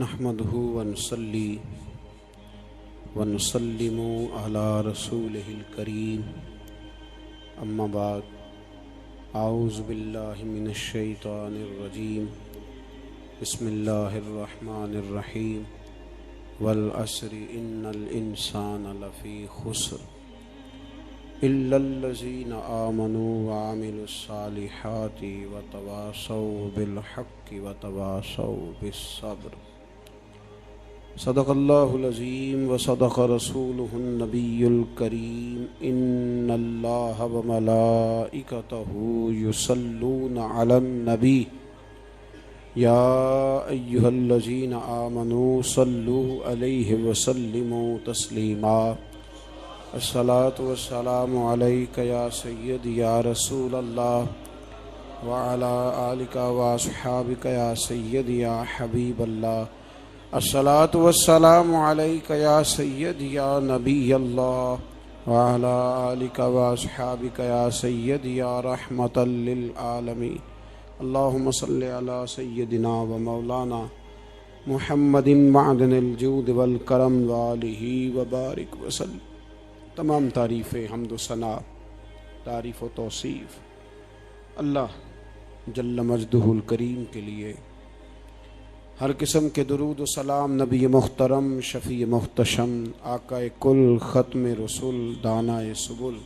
نحمده ونصلي ونسلم على رسوله الكريم اما بعد اعوذ باللہ من الشیطان الرجیم بسم اللہ الرحمن الرحیم والعصر ان الانسان لفی خسر الا الذین آمنوا وعملوا الصالحات وتواصوا بالحق وتواصوا بالصبر۔ صدق اللہ العظیم وصدق رسولہ النبی الکریم۔ ان اللہ وملائکتہ یصلون علی النبی یا ایہا الذین آمنوا صلوا علیہ وسلموا تسلیما۔ الصلاۃ والسلام علیک یا سیدی یا رسول اللہ وعلی آلک واصحابک یا سیدی یا حبیب اللہ۔ الصلاۃ والسلام علیک یا سیدی یا نبی اللہ وعلی آلک واصحابک یا سیدی یا رحمۃ للعالمین۔ اللہم صلی علی سیدنا و مولانا محمد معدن الجود والکرم وآلہ وبارک وسلم۔ تمام تعریف حمد و ثنا، تعریف و توصیف اللہ جل مجدہ الکریم کے لیے۔ ہر قسم کے درود و سلام نبی محترم، شفیع محتشم، آقا کل، ختم رسول، دانائے سبل،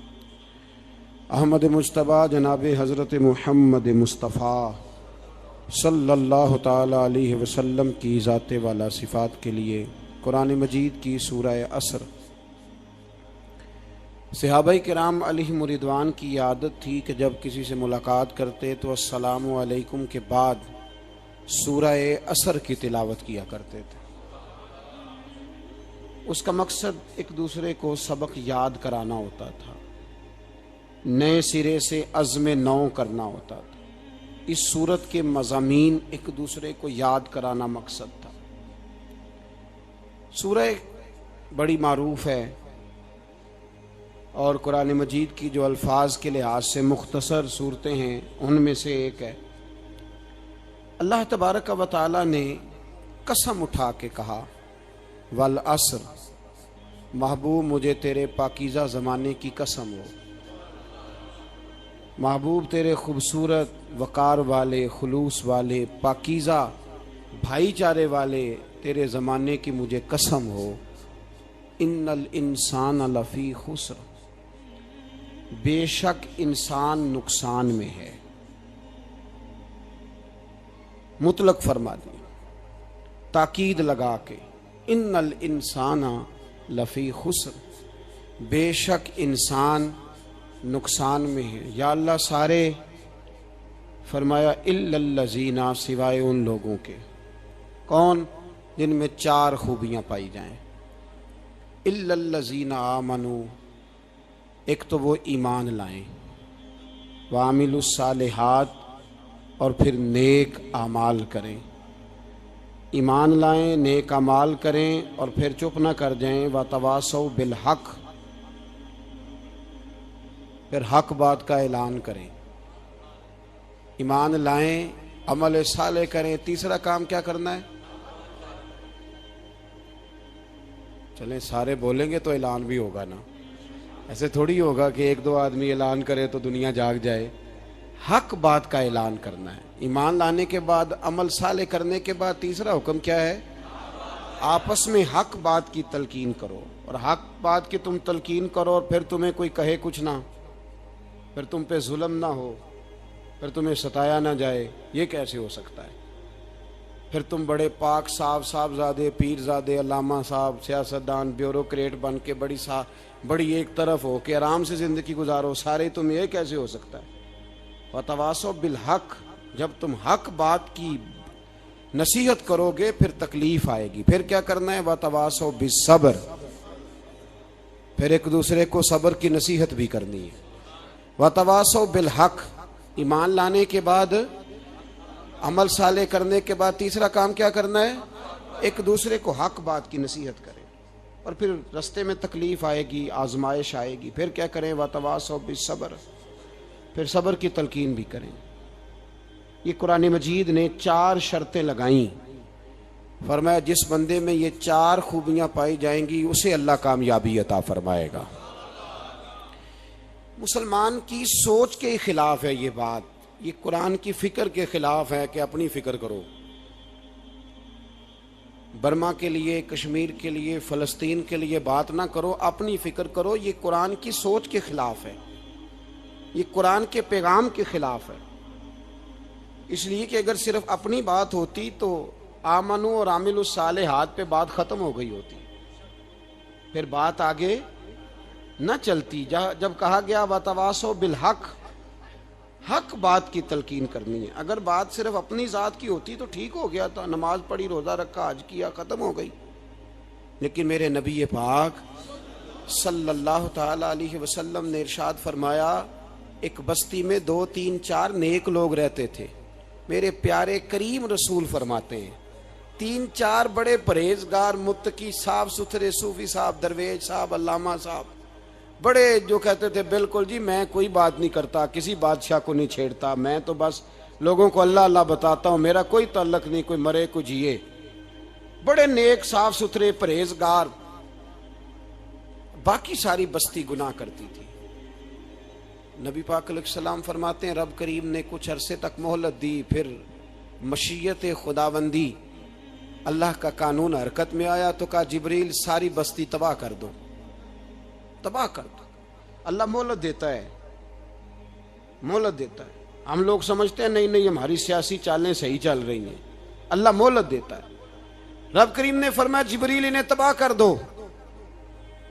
احمد مجتبیٰ جناب حضرت محمد مصطفیٰ صلی اللہ تعالی علیہ وسلم کی ذات والا صفات کے لیے۔ قرآن مجید کی سورہ عصر۔ صحابہ کرام علیہم رضوان کی عادت تھی کہ جب کسی سے ملاقات کرتے تو السلام علیکم کے بعد سورہ عصر کی تلاوت کیا کرتے تھے۔ اس کا مقصد ایک دوسرے کو سبق یاد کرانا ہوتا تھا، نئے سرے سے عزم نو کرنا ہوتا تھا۔ اس سورت کے مضامین ایک دوسرے کو یاد کرانا مقصد تھا۔ سورہ بڑی معروف ہے اور قرآن مجید کی جو الفاظ کے لحاظ سے مختصر صورتیں ہیں ان میں سے ایک ہے۔ اللہ تبارک و تعالی نے قسم اٹھا کے کہا والعصر، محبوب مجھے تیرے پاکیزہ زمانے کی قسم ہو، محبوب تیرے خوبصورت وقار والے، خلوص والے، پاکیزہ بھائی چارے والے تیرے زمانے کی مجھے قسم ہو۔ ان الانسان لفی خسر، بے شک انسان نقصان میں ہے۔ مطلق فرما دی، تاکید لگا کے، ان الانسان لفی خسر، بے شک انسان نقصان میں ہے۔ یا اللہ سارے، فرمایا الا الذین، سوائے ان لوگوں کے، کون؟ جن میں چار خوبیاں پائی جائیں۔ الا الذین آمنوا، ایک تو وہ ایمان لائیں، وعملوا الصالحات، اور پھر نیک اعمال کریں۔ ایمان لائیں، نیک اعمال کریں، اور پھر چپ نہ کر جائیں۔ وتواصوا بالحق، پھر حق بات کا اعلان کریں۔ ایمان لائیں، عمل صالح کریں، تیسرا کام کیا کرنا ہے؟ چلیں سارے بولیں گے تو اعلان بھی ہوگا نا، ایسے تھوڑی ہوگا کہ ایک دو آدمی اعلان کرے تو دنیا جاگ جائے۔ حق بات کا اعلان کرنا ہے۔ ایمان لانے کے بعد، عمل صالح کرنے کے بعد تیسرا حکم کیا ہے؟ آپس میں حق بات کی تلقین کرو، اور حق بات کی تم تلقین کرو، اور پھر تمہیں کوئی کہے کچھ نہ، پھر تم پہ ظلم نہ ہو، پھر تمہیں ستایا نہ جائے، یہ کیسے ہو سکتا ہے؟ پھر تم بڑے پاک صاحبزادے، پیرزادے، علامہ صاحب، سیاستدان، بیوروکریٹ بن کے بڑی ایک طرف ہو کہ آرام سے زندگی گزارو سارے، تم یہ کیسے ہو سکتا ہے؟ وتواصوا بالحق، جب تم حق بات کی نصیحت کرو گے پھر تکلیف آئے گی۔ پھر کیا کرنا ہے؟ وتواصوا بالصبر، پھر ایک دوسرے کو صبر کی نصیحت بھی کرنی ہے۔ وتواصوا بالحق، ایمان لانے کے بعد، عمل صالح کرنے کے بعد تیسرا کام کیا کرنا ہے؟ ایک دوسرے کو حق بات کی نصیحت کریں، اور پھر رستے میں تکلیف آئے گی، آزمائش آئے گی، پھر کیا کریں؟ وتواصوا بالصبر، پھر صبر کی تلقین بھی کریں۔ یہ قرآن مجید نے 4 شرطیں لگائیں فرمایا جس بندے میں یہ 4 خوبیاں پائی جائیں گی اسے اللہ کامیابی عطا فرمائے گا۔ مسلمان کی سوچ کے خلاف ہے یہ بات، یہ قرآن کی فکر کے خلاف ہے کہ اپنی فکر کرو۔ برما کے لیے، کشمیر کے لیے، فلسطین کے لیے بات نہ کرو، اپنی فکر کرو۔ یہ قرآن کی سوچ کے خلاف ہے، یہ قرآن کے پیغام کے خلاف ہے۔ اس لیے کہ اگر صرف اپنی بات ہوتی تو آمنو اور عامل الصالحات پہ بات ختم ہو گئی ہوتی، پھر بات آگے نہ چلتی۔ جب کہا گیا وتواصوا بالحق، حق بات کی تلقین کرنی ہے۔ اگر بات صرف اپنی ذات کی ہوتی تو ٹھیک ہو گیا تھا، نماز پڑھی، روزہ رکھا، حج کیا، ختم ہو گئی۔ لیکن میرے نبی پاک صلی اللہ تعالی علیہ وسلم نے ارشاد فرمایا، ایک بستی میں 2 3 4 نیک لوگ رہتے تھے۔ میرے پیارے کریم رسول فرماتے ہیں 3 4 بڑے پرہیزگار، متقی، صاف ستھرے صوفی صاحب، درویش صاحب، علامہ صاحب، بڑے جو کہتے تھے بالکل جی میں کوئی بات نہیں کرتا، کسی بادشاہ کو نہیں چھیڑتا، میں تو بس لوگوں کو اللہ اللہ بتاتا ہوں، میرا کوئی تعلق نہیں، کوئی مرے کوئی جیے۔ بڑے نیک، صاف ستھرے، پرہیزگار۔ باقی ساری بستی گناہ کرتی تھی۔ نبی پاک علیہ السلام فرماتے ہیں رب کریم نے کچھ عرصے تک مہلت دی، پھر مشیت خداوندی، اللہ کا قانون حرکت میں آیا تو کہا جبریل ساری بستی تباہ کر دو، تباہ کر دو۔ اللہ مہلت دیتا ہے، مہلت دیتا ہے۔ ہم لوگ سمجھتے ہیں نہیں ہماری سیاسی چالیں صحیح چل رہی ہیں، اللہ مہلت دیتا ہے۔ رب کریم نے فرمایا جبریل انہیں تباہ کر دو،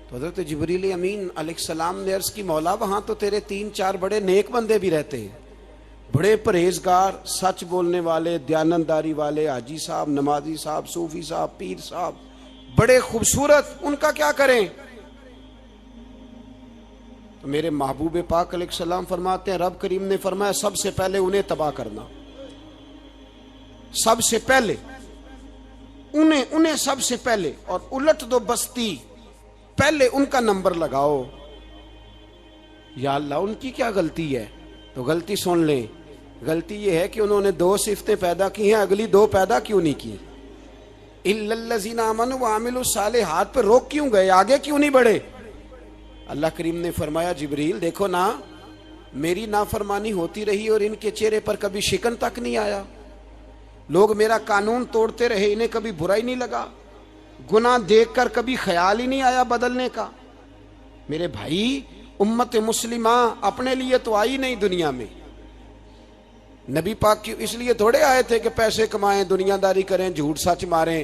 تو حضرت جبریل امین علیہ السلام نے عرض کی مولا وہاں تو تیرے 3 4 بڑے نیک بندے بھی رہتے ہیں، بڑے پرہیزگار، سچ بولنے والے، دیانتداری والے، حاجی صاحب، نمازی صاحب، صوفی صاحب، پیر صاحب، بڑے خوبصورت، ان کا کیا کریں؟ تو میرے محبوب پاک علیہ السلام فرماتے ہیں رب کریم نے فرمایا سب سے پہلے انہیں تباہ کرنا، سب سے پہلے انہیں سب سے پہلے، اور الٹ دو بستی، پہلے ان کا نمبر لگاؤ۔ یا اللہ ان کی کیا غلطی ہے؟ تو غلطی سن لیں، غلطی یہ ہے کہ انہوں نے 2 صفتیں پیدا کی ہیں، اگلی 2 پیدا کیوں نہیں کی؟ الا الذین آمنوا وعملوا الصالحات پہ روک کیوں گئے؟ آگے کیوں نہیں بڑھے؟ اللہ کریم نے فرمایا جبریل دیکھو نا، میری نافرمانی ہوتی رہی اور ان کے چہرے پر کبھی شکن تک نہیں آیا، لوگ میرا قانون توڑتے رہے، انہیں کبھی برا ہی نہیں لگا، گناہ دیکھ کر کبھی خیال ہی نہیں آیا بدلنے کا۔ میرے بھائی امت مسلمہ اپنے لیے تو آئی نہیں دنیا میں، نبی پاک کی اس لیے تھوڑے آئے تھے کہ پیسے کمائیں، دنیا داری کریں، جھوٹ سچ ماریں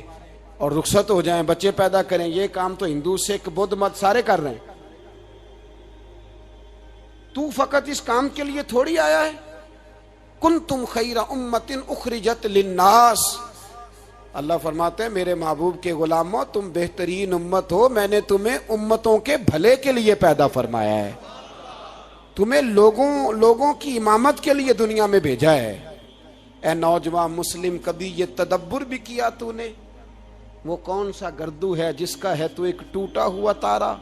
اور رخصت ہو جائیں، بچے پیدا کریں۔ یہ کام تو ہندو، سکھ، بدھ مت سارے کر رہے ہیں، تو فقط اس کام کے لیے تھوڑی آیا ہے۔ کنتم خیر امت اخرجت للناس، اللہ فرماتے ہیں میرے محبوب کے غلاموں تم بہترین امت ہو، میں نے تمہیں امتوں کے بھلے کے لیے پیدا فرمایا ہے، تمہیں لوگوں کی امامت کے لیے دنیا میں بھیجا ہے۔ اے نوجوان مسلم کبھی یہ تدبر بھی کیا تو نے؟ وہ کون سا گردو ہے جس کا ہے تو ایک ٹوٹا ہوا تارا؟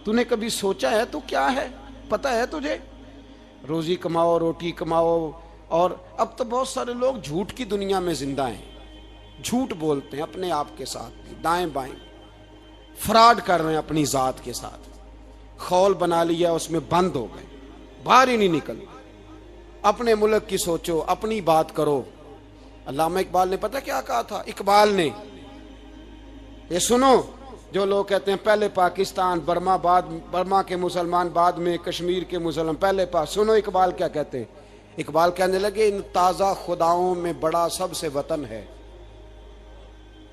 تو نے کبھی سوچا ہے تو کیا ہے؟ پتہ ہے تجھے؟ روزی کماؤ، روٹی کماؤ، اور اب تو بہت سارے لوگ جھوٹ کی دنیا میں زندہ ہیں، جھوٹ بولتے ہیں اپنے آپ کے ساتھ، دائیں بائیں فراڈ کر رہے ہیں اپنی ذات کے ساتھ، خول بنا لیا اس میں بند ہو گئے، باہر ہی نہیں نکل۔ اپنے ملک کی سوچو، اپنی بات کرو۔ علامہ اقبال نے پتہ کیا کہا تھا؟ اقبال نے، یہ سنو، جو لوگ کہتے ہیں پہلے پاکستان، برما کے مسلمان بعد میں، کشمیر کے مسلمان پہلے سنو اقبال کیا کہتے ہیں۔ اقبال کہنے لگے ان تازہ خداؤں میں بڑا سب سے وطن ہے،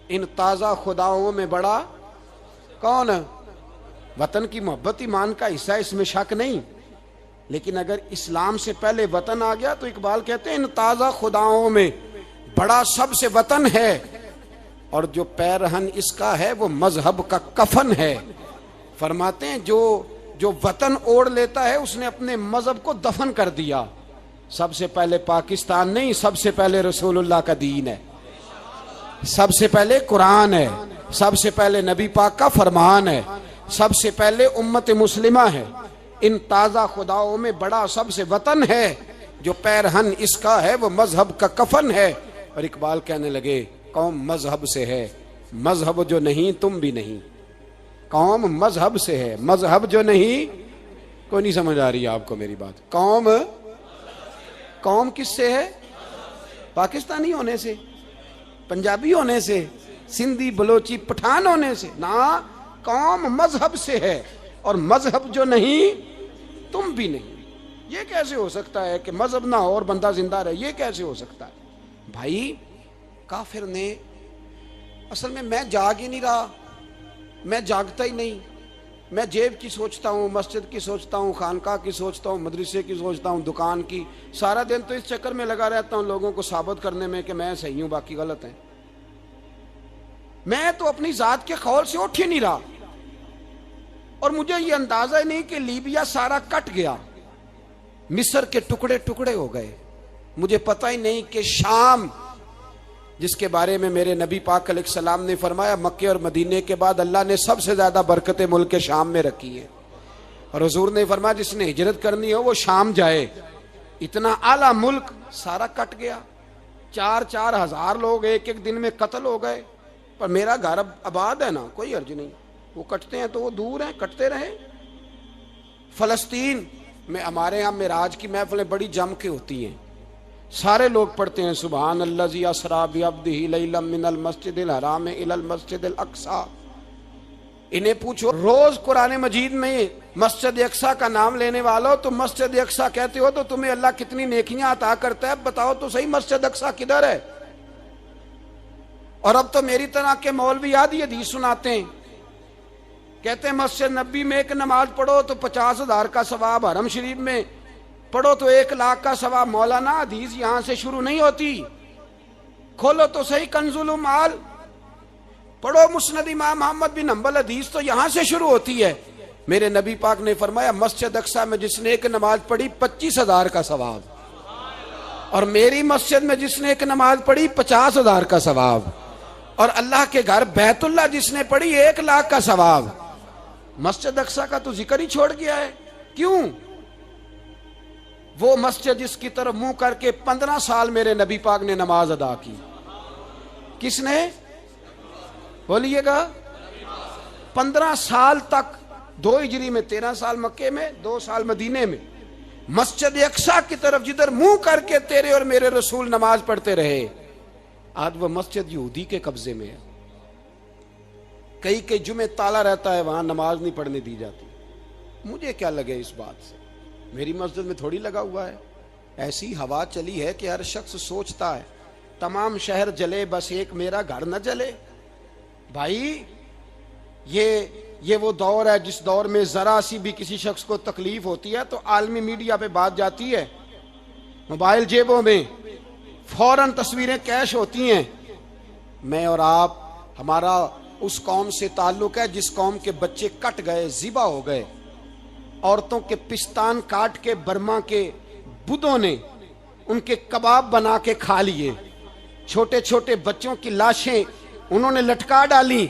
ان تازہ خداؤں میں بڑا کون؟ وطن کی محبت ایمان کا حصہ، اس میں شک نہیں، لیکن اگر اسلام سے پہلے وطن آ گیا تو اقبال کہتے ہیں ان تازہ خداؤں میں بڑا سب سے وطن ہے، اور جو پیرہن اس کا ہے وہ مذہب کا کفن ہے۔ فرماتے ہیں جو وطن اوڑھ لیتا ہے اس نے اپنے مذہب کو دفن کر دیا۔ سب سے پہلے پاکستان نہیں، سب سے پہلے رسول اللہ کا دین ہے، سب سے پہلے قرآن ہے، سب سے پہلے نبی پاک کا فرمان ہے، سب سے پہلے امت مسلمہ ہے۔ ان تازہ خداؤں میں بڑا سب سے وطن ہے، جو پیرہن اس کا ہے وہ مذہب کا کفن ہے۔ اور اقبال کہنے لگے قوم مذہب سے ہے، مذہب جو نہیں تم بھی نہیں. قوم مذہب سے ہے، مذہب جو نہیں. کوئی نہیں سمجھ آ رہی آپ کو میری بات؟ قوم کس سے ہے؟ پاکستانی ہونے سے، پنجابی ہونے سے، سندھی بلوچی پٹھان ہونے سے نہ. قوم مذہب سے ہے، اور مذہب جو نہیں تم بھی نہیں. یہ کیسے ہو سکتا ہے کہ مذہب نہ ہو اور بندہ زندہ رہے؟ یہ کیسے ہو سکتا ہے بھائی؟ کافر نے اصل میں جاگ ہی نہیں رہا، میں جاگتا ہی نہیں. میں جیب کی سوچتا ہوں، مسجد کی سوچتا ہوں، خانقاہ کی سوچتا ہوں، مدرسے کی سوچتا ہوں، دکان کی. سارا دن تو اس چکر میں لگا رہتا ہوں لوگوں کو ثابت کرنے میں کہ میں صحیح ہوں باقی غلط ہیں. میں تو اپنی ذات کے خول سے اٹھ ہی نہیں رہا. اور مجھے یہ اندازہ ہی نہیں کہ لیبیا سارا کٹ گیا، مصر کے ٹکڑے ٹکڑے ہو گئے. مجھے پتہ ہی نہیں کہ شام، جس کے بارے میں میرے نبی پاک علیہ السلام نے فرمایا مکے اور مدینے کے بعد اللہ نے سب سے زیادہ برکتیں ملک کے شام میں رکھی ہیں، اور حضور نے فرمایا جس نے ہجرت کرنی ہو وہ شام جائے. اتنا اعلیٰ ملک سارا کٹ گیا. 4,000 ہزار لوگ ایک دن میں قتل ہو گئے. پر میرا گھر اب آباد ہے نا، کوئی حرج نہیں. وہ کٹتے ہیں تو وہ دور ہیں، کٹتے رہیں. فلسطین میں ہمارے ہاں معراج کی محفلیں بڑی جم کے ہوتی ہیں، سارے لوگ پڑھتے ہیں سبحان الذی اسریٰ بعبدہ لیلا من المسجد الحرام الی المسجد الاقصی. انہیں پوچھو روز قرآن مجید میں مسجد اقصی کا نام لینے والوں، تم مسجد اقصی کہتے ہو تو تمہیں اللہ کتنی نیکیاں عطا کرتا ہے. بتاؤ تو صحیح مسجد اقصی کدھر ہے؟ اور اب تو میری طرح کے مولوی آدھی حدیث سناتے ہیں، کہتے ہیں مسجد نبی میں ایک نماز پڑھو تو 50,000 کا ثواب، حرم شریف میں پڑھو تو 1,00,000 کا ثواب. مولانا حدیث یہاں سے شروع نہیں ہوتی. کھولو تو صحیح کنز المال، پڑھو مسند امام محمد بن حنبل، حدیث تو یہاں سے شروع ہوتی ہے. میرے نبی پاک نے فرمایا مسجد اقصی میں جس نے ایک نماز پڑھی 25,000 کا ثواب، اور میری مسجد میں جس نے ایک نماز پڑھی 50,000 کا ثواب، اور اللہ کے گھر بیت اللہ جس نے پڑھی 1,00,000 کا ثواب. مسجد اقصی کا تو ذکر ہی چھوڑ گیا ہے. کیوں؟ وہ مسجد جس کی طرف منہ کر کے 15 سال میرے نبی پاک نے نماز ادا کی. کس نے؟ بولیے گا. 15 سال تک، 2 ہجری میں 13 سال مکے میں، 2 سال مدینے میں، مسجد اقصی کی طرف جدھر منہ کر کے تیرے اور میرے رسول نماز پڑھتے رہے. آج وہ مسجد یہودی کے قبضے میں ہے. کئی جمعے تالا رہتا ہے، وہاں نماز نہیں پڑھنے دی جاتی. مجھے کیا لگے اس بات سے؟ میری مسجد میں تھوڑی لگا ہوا ہے. ایسی ہوا چلی ہے کہ ہر شخص سوچتا ہے تمام شہر جلے بس ایک میرا گھر نہ جلے. بھائی یہ وہ دور ہے جس دور میں ذرا سی بھی کسی شخص کو تکلیف ہوتی ہے تو عالمی میڈیا پہ بات جاتی ہے، موبائل جیبوں میں فوراً تصویریں کیش ہوتی ہیں. میں اور آپ، ہمارا اس قوم سے تعلق ہے جس قوم کے بچے کٹ گئے، ذبح ہو گئے، عورتوں کے پستان کاٹ کے برما کے بدھوں نے ان کے کباب بنا کے کھا لیے، چھوٹے چھوٹے بچوں کی لاشیں انہوں نے لٹکا ڈالی.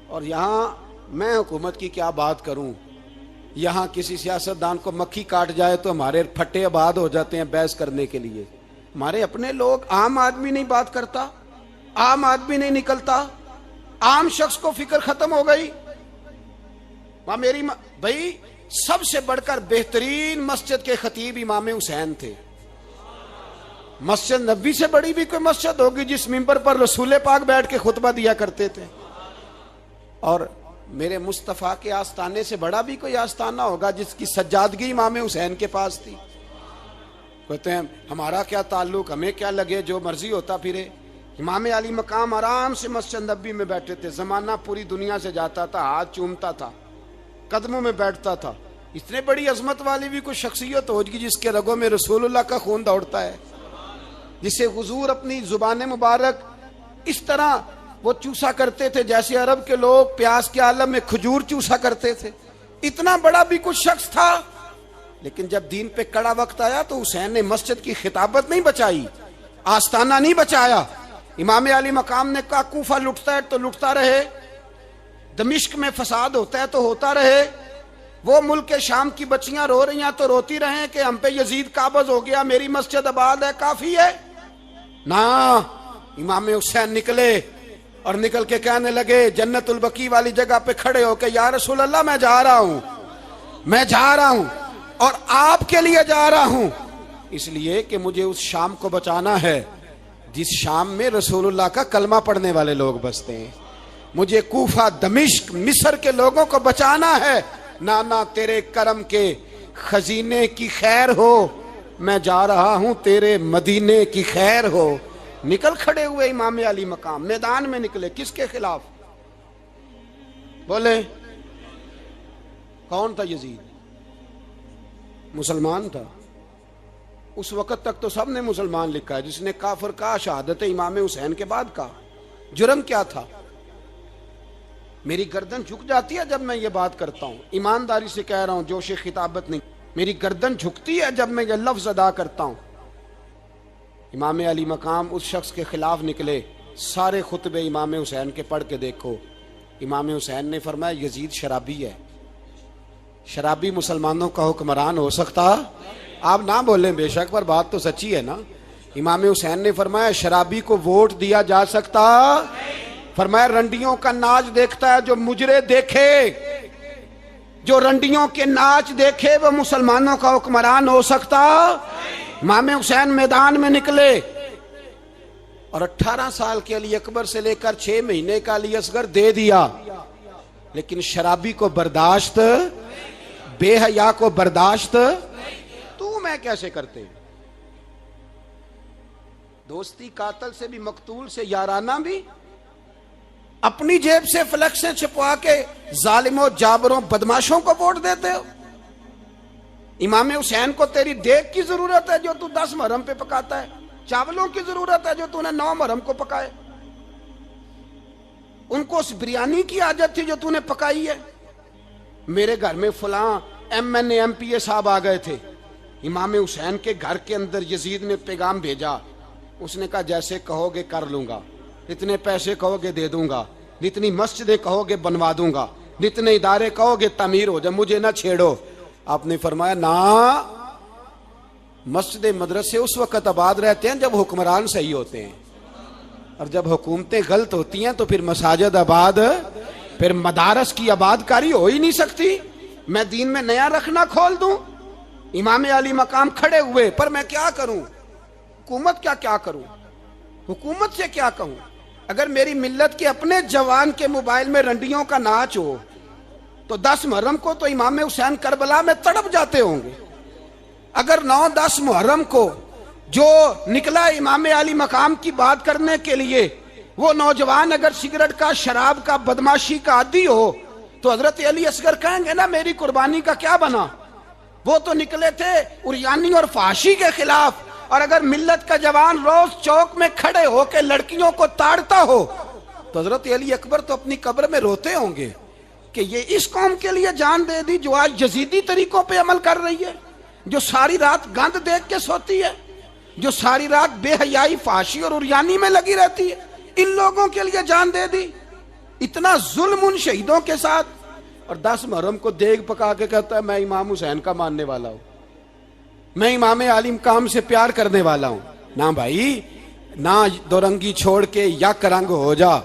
اور یہاں میں حکومت کی کیا بات کروں، یہاں کسی سیاستدان کو مکھی کاٹ جائے تو ہمارے پھٹے آباد ہو جاتے ہیں بحث کرنے کے لیے. ہمارے اپنے لوگ، عام آدمی نہیں بات کرتا، عام آدمی نہیں نکلتا، عام شخص کو فکر ختم ہو گئی. وہاں میری بھائی سب سے بڑھ کر بہترین مسجد کے خطیب امام حسین تھے. مسجد نبی سے بڑی بھی کوئی مسجد ہوگی جس ممبر پر رسول پاک بیٹھ کے خطبہ دیا کرتے تھے؟ اور میرے مصطفیٰ کے آستانے سے بڑا بھی کوئی آستانہ ہوگا جس کی سجادگی امام حسین کے پاس تھی؟ کہتے ہیں ہمارا کیا تعلق، ہمیں کیا لگے، جو مرضی ہوتا پھرے. امام علی مقام آرام سے مسجد نبی میں بیٹھے تھے. زمانہ پوری دنیا سے جاتا تھا، ہاتھ چومتا تھا، قدموں میں بیٹھتا تھا. اتنے بڑی عظمت والی بھی کوئی شخصیت ہوگی جس کے رگوں میں رسول اللہ کا خون دوڑتا ہے، جسے حضور اپنی زبان مبارک اس طرح وہ چوسا کرتے تھے جیسے عرب کے لوگ پیاس کے عالم میں کھجور چوسا کرتے تھے. اتنا بڑا بھی کچھ شخص تھا. لیکن جب دین پہ کڑا وقت آیا تو حسین نے مسجد کی خطابت نہیں بچائی، آستانہ نہیں بچایا. امام علی مقام نے کہا کوفہ لٹتا ہے تو لٹتا رہے، دمشق میں فساد ہوتا ہے تو ہوتا رہے، وہ ملک شام کی بچیاں رو رہی ہیں تو روتی رہیں کہ ہم پہ یزید قابض ہو گیا، میری مسجد آباد ہے، کافی ہے. نہ، امام حسین نکلے اور نکل کے کہنے لگے جنت البقیع والی جگہ پہ کھڑے ہو کہ یا رسول اللہ میں جا رہا ہوں اور آپ کے لیے جا رہا ہوں، اس لیے کہ مجھے اس شام کو بچانا ہے جس شام میں رسول اللہ کا کلمہ پڑھنے والے لوگ بستے ہیں، مجھے کوفہ دمشق مصر کے لوگوں کو بچانا ہے، نانا تیرے کرم کے خزینے کی خیر ہو، میں جا رہا ہوں تیرے مدینے کی خیر ہو۔ نکل کھڑے ہوئے امام علی مقام، میدان میں نکلے، کس کے خلاف؟ بولے کون تھا؟ یزید مسلمان تھا، اس وقت تک تو سب نے مسلمان لکھا ہے، جس نے کافر کہا شہادت امام حسین کے بعد کہا۔ جرم کیا تھا؟ میری گردن جھک جاتی ہے جب میں یہ بات کرتا ہوں، ایمانداری سے کہہ رہا ہوں، جوش خطابت نہیں، میری گردن جھکتی ہے جب میں یہ لفظ ادا کرتا ہوں۔ امام علی مقام اس شخص کے خلاف نکلے، سارے خطبے امام حسین کے پڑھ کے دیکھو، امام حسین نے فرمایا یزید شرابی ہے، شرابی مسلمانوں کا حکمران ہو سکتا؟ آپ نہ بولیں بے شک، پر بات تو سچی ہے نا۔ امام حسین نے فرمایا شرابی کو ووٹ دیا جا سکتا؟ فرمایا رنڈیوں کا ناچ دیکھتا ہے جو مجرے دیکھے، جو رنڈیوں کے ناچ دیکھے وہ مسلمانوں کا حکمران ہو سکتا؟ امام حسین میدان میں نکلے اور 18 سال کے علی اکبر سے لے کر 6 مہینے کا علی اصغر دے دیا، لیکن شرابی کو برداشت، بے حیا کو برداشت تو میں کیسے کرتے؟ دوستی قاتل سے بھی، مقتول سے یارانہ بھی، اپنی جیب سے فلیکسیں چھپوا کے ظالموں جابروں بدماشوں کو ووٹ دیتے ہو۔ امام حسین کو تیری دیگ کی ضرورت ہے جو تو 10 محرم پہ پکاتا ہے، چاولوں کی ضرورت ہے جو تو نے 9 محرم کو پکائے، ان کو اس بریانی کی عادت تھی جو تو نے پکائی ہے۔ میرے گھر میں فلاں MNA MPA صاحب آ گئے تھے، امام حسین کے گھر کے اندر یزید نے پیغام بھیجا، اس نے کہا جیسے کہو گے کر لوں گا، جتنے پیسے کہو گے دے دوں گا، جتنی مسجدیں کہو گے بنوا دوں گا، جتنے ادارے کہو گے تعمیر ہو جائے، مجھے نہ چھیڑو۔ آپ نے فرمایا نا، مسجد مدرسے اس وقت آباد رہتے ہیں جب حکمران صحیح ہوتے ہیں، اور جب حکومتیں غلط ہوتی ہیں تو پھر مساجد آباد، پھر مدارس کی آباد کاری ہو ہی نہیں سکتی۔ میں دین میں نیا رکھنا کھول دوں؟ امام علی مقام کھڑے ہوئے، پر میں کیا کروں؟ حکومت کیا کروں؟ حکومت سے کیا کہوں؟ اگر میری ملت کے اپنے جوان کے موبائل میں رنڈیوں کا ناچ ہو تو 10 محرم کو تو امام حسین کربلا میں تڑپ جاتے ہوں گے۔ اگر 9-10 محرم کو جو نکلا امام علی مقام کی بات کرنے کے لیے، وہ نوجوان اگر سگریٹ کا، شراب کا، بدماشی کا عادی ہو تو حضرت علی اصغر کہیں گے نا میری قربانی کا کیا بنا؟ وہ تو نکلے تھے عریانی اور فحاشی کے خلاف، اور اگر ملت کا جوان روز چوک میں کھڑے ہو کے لڑکیوں کو تاڑتا ہو تو حضرت علی اکبر تو اپنی قبر میں روتے ہوں گے کہ یہ اس قوم کے لیے جان دے دی جو آج یزیدی طریقوں پہ عمل کر رہی ہے، جو ساری رات گند دیکھ کے سوتی ہے، جو ساری رات بے حیائی، فحاشی اور عریانی میں لگی رہتی ہے، ان لوگوں کے لیے جان دے دی۔ اتنا ظلم ان شہیدوں کے ساتھ، اور 10 محرم کو دیگ پکا کے کہتا ہے میں امام حسین کا ماننے والا ہوں، میں امام علی مقام سے پیار کرنے والا ہوں۔ نہ بھائی، نہ دو رنگی چھوڑ کے یک رنگ ہو جا،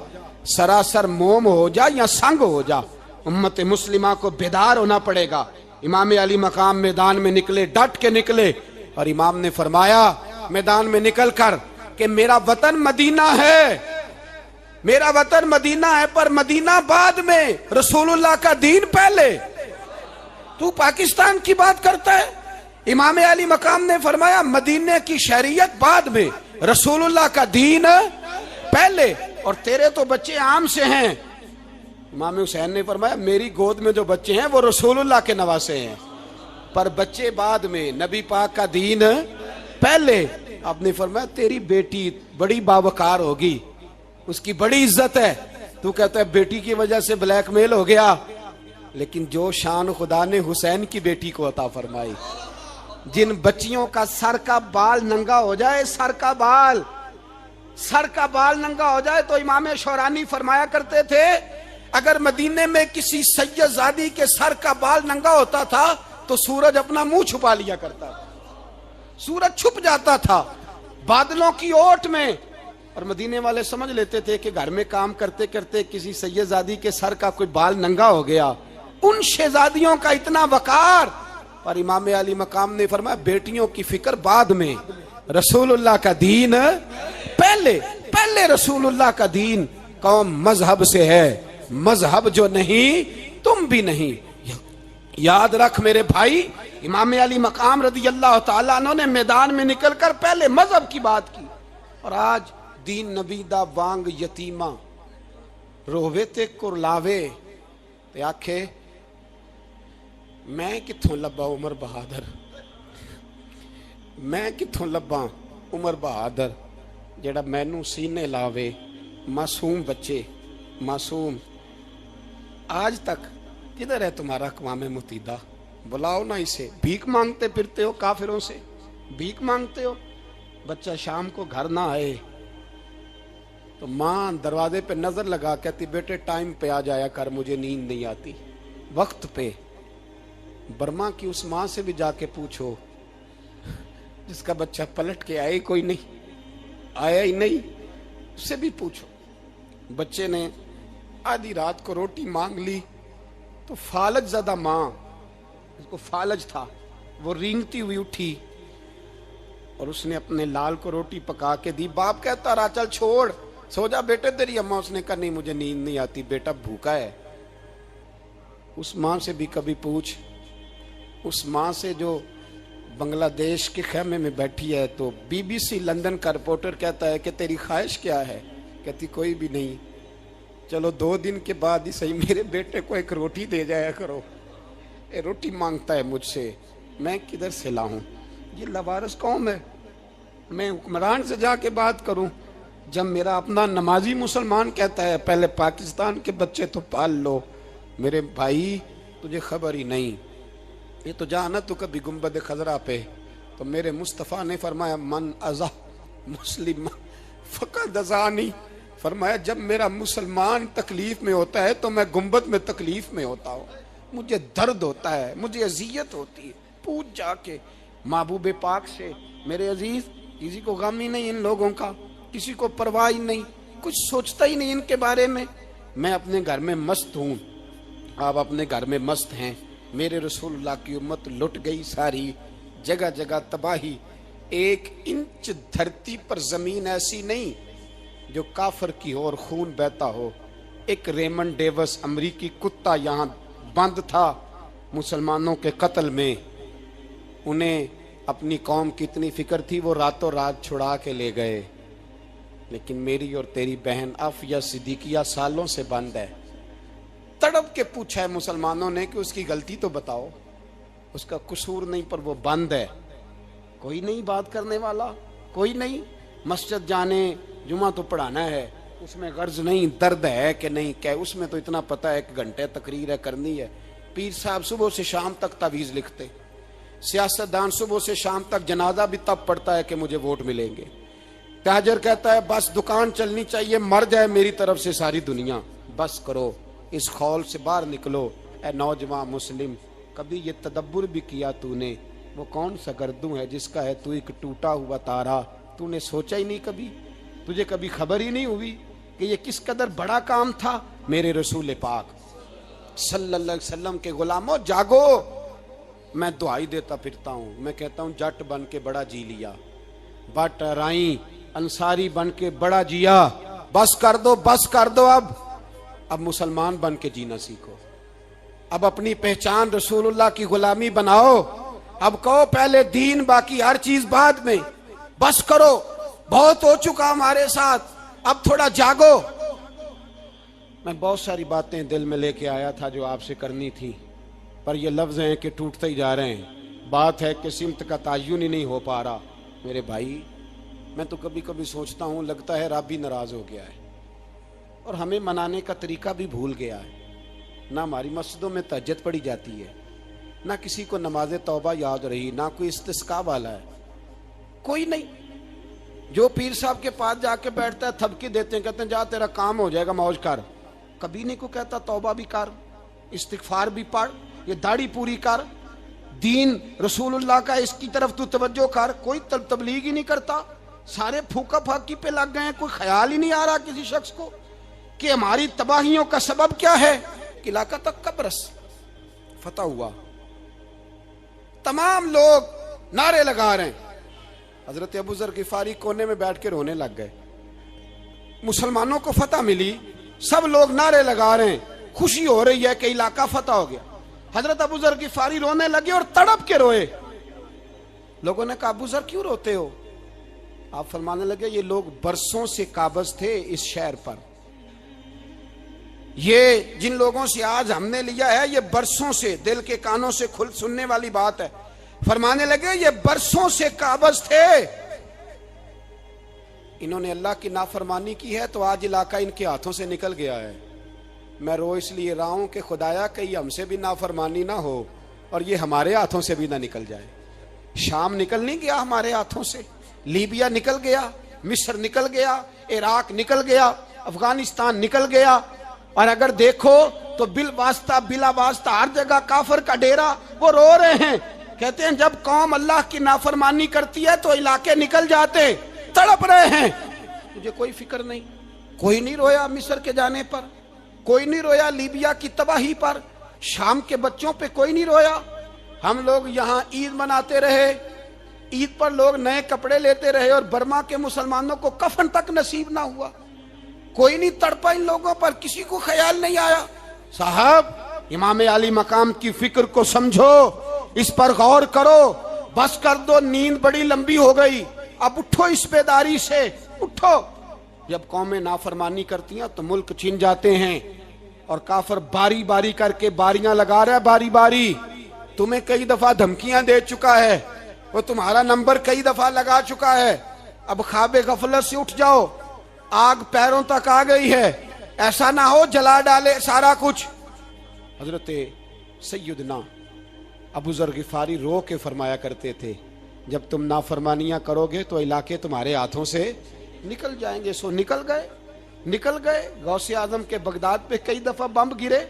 سراسر موم ہو جا یا سنگ ہو جا، امت مسلمہ کو بیدار ہونا پڑے گا۔ امام علی مقام میدان میں نکلے، ڈٹ کے نکلے، اور امام نے فرمایا میدان میں نکل کر کہ میرا وطن مدینہ ہے، میرا وطن مدینہ ہے، پر مدینہ بعد میں، رسول اللہ کا دین پہلے۔ تو پاکستان کی بات کرتا ہے؟ امام علی مقام نے فرمایا مدینے کی شریعت بعد میں، رسول اللہ کا دین پہلے، اور تیرے تو بچے عام سے ہیں۔ امام حسین نے فرمایا میری گود میں جو بچے ہیں وہ رسول اللہ کے نواسے ہیں، پر بچے بعد میں، نبی پاک کا دین پہلے۔ آپ نے فرمایا تیری بیٹی بڑی باوقار ہوگی، اس کی بڑی عزت ہے، تو کہتا ہے بیٹی کی وجہ سے بلیک میل ہو گیا، لیکن جو شان خدا نے حسین کی بیٹی کو عطا فرمائی، جن بچیوں کا سر کا بال ننگا ہو جائے، سر کا بال ننگا ہو جائے، تو امام شورانی فرمایا کرتے تھے اگر مدینے میں کسی سید زادی کے سر کا بال ننگا ہوتا تھا تو سورج اپنا منہ چھپا لیا کرتا تھا، سورج چھپ جاتا تھا، بادلوں کی اوٹ میں اور مدینے والے سمجھ لیتے تھے کہ گھر میں کام کرتے کرتے کسی سیدزادی کے سر کا کوئی بال ننگا ہو گیا. ان شہزادیوں کا اتنا وقار. اور امام علی مقام نے فرمایا بیٹیوں کی فکر بعد میں, رسول اللہ کا دین پہلے. پہلے رسول اللہ کا دین. قوم مذہب سے ہے, مذہب جو نہیں تم بھی نہیں. یاد رکھ میرے بھائی, امام علی مقام رضی اللہ تعالیٰ عنہ نے میدان میں نکل کر پہلے مذہب کی بات کی. اور آج دین نبی دا وانگ یتیمہ رووے تے کرلاوے تے آکھے میں کتھوں لبا عمر بہادر, میں کتھوں لبا عمر بہادر جیڑا مینوں سینے لاوے. معصوم بچے, معصوم. آج تک کدھر ہے تمہارا اقوام متحدہ؟ بلاؤ نا اسے. بھیک مانگتے پھرتے ہو, کافروں سے بھیک مانگتے ہو. بچہ شام کو گھر نہ آئے تو ماں دروازے پہ نظر لگا کہتی بیٹے ٹائم پہ آ جایا کر, مجھے نیند نہیں آتی. وقت پہ. برما کی اس ماں سے بھی جا کے پوچھو جس کا بچہ پلٹ کے آئے کوئی نہیں, آیا ہی نہیں, اس سے بھی پوچھو. بچے نے آدھی رات کو روٹی مانگ لی تو فالج زدہ ماں, اس کو فالج تھا, وہ رینگتی ہوئی اٹھی اور اس نے اپنے لال کو روٹی پکا کے دی. باپ کہتا رہا چل چھوڑ, سو جا بیٹے تیری اماں. اس نے کہا نہیں مجھے نیند نہیں آتی, بیٹا بھوکا ہے. اس ماں سے بھی کبھی پوچھ, اس ماں سے جو بنگلہ دیش کے خیمے میں بیٹھی ہے تو بی بی سی لندن کا رپورٹر کہتا ہے کہ تیری خواہش کیا ہے؟ کہتی کوئی بھی نہیں, چلو 2 دن کے بعد ہی صحیح میرے بیٹے کو ایک روٹی دے جایا کرو. اے روٹی مانگتا ہے مجھ سے, میں کدھر سے لاؤں؟ یہ لوارث قوم ہے. میں حکمران سے جا کے بات کروں جب میرا اپنا نمازی مسلمان کہتا ہے پہلے پاکستان کے بچے تو پال لو. میرے بھائی تجھے خبر ہی نہیں, یہ تو جانا تو کبھی گنبد خضرا پہ, تو میرے مصطفیٰ نے فرمایا من ازا مسلم فقط ازانی. فرمایا جب میرا مسلمان تکلیف میں ہوتا ہے تو میں گنبد میں تکلیف میں ہوتا ہوں, مجھے درد ہوتا ہے, مجھے اذیت ہوتی ہے. پوچھ جا کے محبوب پاک سے. میرے عزیز کسی کو غم ہی نہیں ان لوگوں کا, کسی کو پرواہ ہی نہیں, کچھ سوچتا ہی نہیں ان کے بارے میں. میں اپنے گھر میں مست ہوں, آپ اپنے گھر میں مست ہیں. میرے رسول اللہ کی امت لٹ گئی ساری, جگہ جگہ تباہی. 1 انچ دھرتی پر زمین ایسی نہیں جو کافر کی ہو اور خون بہتا ہو. ایک ریمنڈ ڈیوس امریکی کتا یہاں بند تھا مسلمانوں کے قتل میں. انہیں اپنی قوم کی اتنی فکر تھی وہ راتوں رات چھڑا کے لے گئے. لیکن میری اور تیری بہن عافیہ صدیقیہ سالوں سے بند ہے. تڑپ کے پوچھا ہے مسلمانوں نے کہ اس کی غلطی تو بتاؤ, اس کا قصور نہیں پر وہ بند ہے. کوئی نہیں بات کرنے والا, کوئی نہیں. مسجد جانے, جمعہ تو پڑھانا ہے, اس میں غرض نہیں درد ہے کہ نہیں کہ اس میں تو اتنا پتہ ہے 1 گھنٹے تقریر ہے کرنی ہے. پیر صاحب صبح سے شام تک تعویذ لکھتے, سیاستدان صبح سے شام تک جنازہ بھی تب پڑتا ہے کہ مجھے ووٹ ملیں گے. تاجر کہتا ہے بس دکان چلنی چاہیے, مر جائے میری طرف سے ساری دنیا. بس کرو, اس خول سے باہر نکلو. اے نوجوان مسلم, کبھی یہ تدبر بھی کیا تو نے وہ کون سا گردوں ہے جس کا ہے تو ایک ٹوٹا ہوا تارا؟ تو نے سوچا ہی نہیں کبھی, تجھے کبھی خبر ہی نہیں ہوئی کہ یہ کس قدر بڑا کام تھا؟ میرے رسول پاک صلی اللہ علیہ وسلم کے غلاموں جاگو. میں دعائی دیتا پھرتا ہوں, میں کہتا ہوں جٹ بن کے بڑا جی لیا, بٹ رائیں انصاری بن کے بڑا جیا. بس کر دو, بس کر دو. اب مسلمان بن کے جینا سیکھو. اب اپنی پہچان رسول اللہ کی غلامی بناؤ. اب کہو پہلے دین باقی ہر چیز بعد میں. بس کرو, بہت ہو چکا ہمارے ساتھ, اب تھوڑا جاگو. میں بہت ساری باتیں دل میں لے کے آیا تھا جو آپ سے کرنی تھی, پر یہ لفظ ہیں کہ ٹوٹتے ہی جا رہے ہیں. بات ہے کہ سمت کا تعین ہی نہیں ہو پا رہا. میرے بھائی میں تو کبھی کبھی سوچتا ہوں لگتا ہے رب بھی ناراض ہو گیا ہے اور ہمیں منانے کا طریقہ بھی بھول گیا ہے. نہ ہماری مسجدوں میں تہجد پڑھی جاتی ہے, نہ کسی کو نماز توبہ یاد رہی, نہ کوئی استسقاء والا ہے, کوئی نہیں. جو پیر صاحب کے پاس جا کے بیٹھتا ہے تھپکی دیتے ہیں, کہتے ہیں جا تیرا کام ہو جائے گا موج کر. کبھی نہیں کو کہتا توبہ بھی کر, استغفار بھی پڑھ, یہ داڑھی پوری کر, دین رسول اللہ کا اس کی طرف تو توجہ کر. کوئی تبلیغ ہی نہیں کرتا. سارے پھوکا پھاکی پہ لگ گئے ہیں. کوئی خیال ہی نہیں آ رہا کسی شخص کو کہ ہماری تباہیوں کا سبب کیا ہے. کہ علاقہ تک قبرص فتح ہوا, تمام لوگ نعرے لگا رہے ہیں. حضرت ابو ذر غفاری کونے میں بیٹھ کے رونے لگ گئے. مسلمانوں کو فتح ملی, سب لوگ نعرے لگا رہے ہیں, خوشی ہو رہی ہے کہ علاقہ فتح ہو گیا. حضرت ابو ذر غفاری رونے لگے اور تڑپ کے روئے. لوگوں نے کہا ابو ذر کیوں روتے ہو؟ آپ فرمانے لگے یہ لوگ برسوں سے قابض تھے اس شہر پر, یہ جن لوگوں سے آج ہم نے لیا ہے یہ برسوں سے, دل کے کانوں سے کھل سننے والی بات ہے. فرمانے لگے یہ برسوں سے قابض تھے, انہوں نے اللہ کی نافرمانی کی ہے تو آج علاقہ ان کے ہاتھوں سے نکل گیا ہے. میں رو اس لیے رہا ہوں کہ خدایا کہیں ہم سے بھی نافرمانی نہ ہو اور یہ ہمارے ہاتھوں سے بھی نہ نکل جائے. شام نکل نہیں گیا ہمارے ہاتھوں سے, لیبیا نکل گیا, مصر نکل گیا, عراق نکل گیا, افغانستان نکل گیا, اور اگر دیکھو تو بلا واسطہ ہر جگہ کافر کا ڈیرا. وہ رو رہے ہیں, کہتے ہیں جب قوم اللہ کی نافرمانی کرتی ہے تو علاقے نکل جاتے, تڑپ رہے ہیں. مجھے کوئی فکر نہیں, کوئی نہیں رویا مصر کے جانے پر, کوئی نہیں رویا لیبیا کی تباہی پر, شام کے بچوں پہ کوئی نہیں رویا. ہم لوگ یہاں عید مناتے رہے, عید پر لوگ نئے کپڑے لیتے رہے اور برما کے مسلمانوں کو کفن تک نصیب نہ ہوا. کوئی نہیں تڑپا ان لوگوں پر, کسی کو خیال نہیں آیا. صاحب امام علی مقام کی فکر کو سمجھو, اس پر غور کرو, بس کر دو, نیند بڑی لمبی ہو گئی, اب اٹھو اس بیداری سے, اٹھو. جب قومیں نافرمانی کرتی ہیں تو ملک چھن جاتے ہیں, اور کافر باری باری کر کے باریاں لگا رہا ہے. باری باری تمہیں کئی دفعہ دھمکیاں دے چکا ہے, وہ تمہارا نمبر کئی دفعہ لگا چکا ہے. اب خواب غفلت سے اٹھ جاؤ, آگ پیروں تک آ گئی ہے, ایسا نہ ہو جلا ڈالے سارا کچھ. حضرت سیدنا ابو ذر غفاری رو کے فرمایا کرتے تھے جب تم نافرمانیاں کرو گے تو علاقے تمہارے ہاتھوں سے نکل جائیں گے. سو نکل گئے. غوث اعظم کے بغداد پہ کئی دفعہ بم گرے,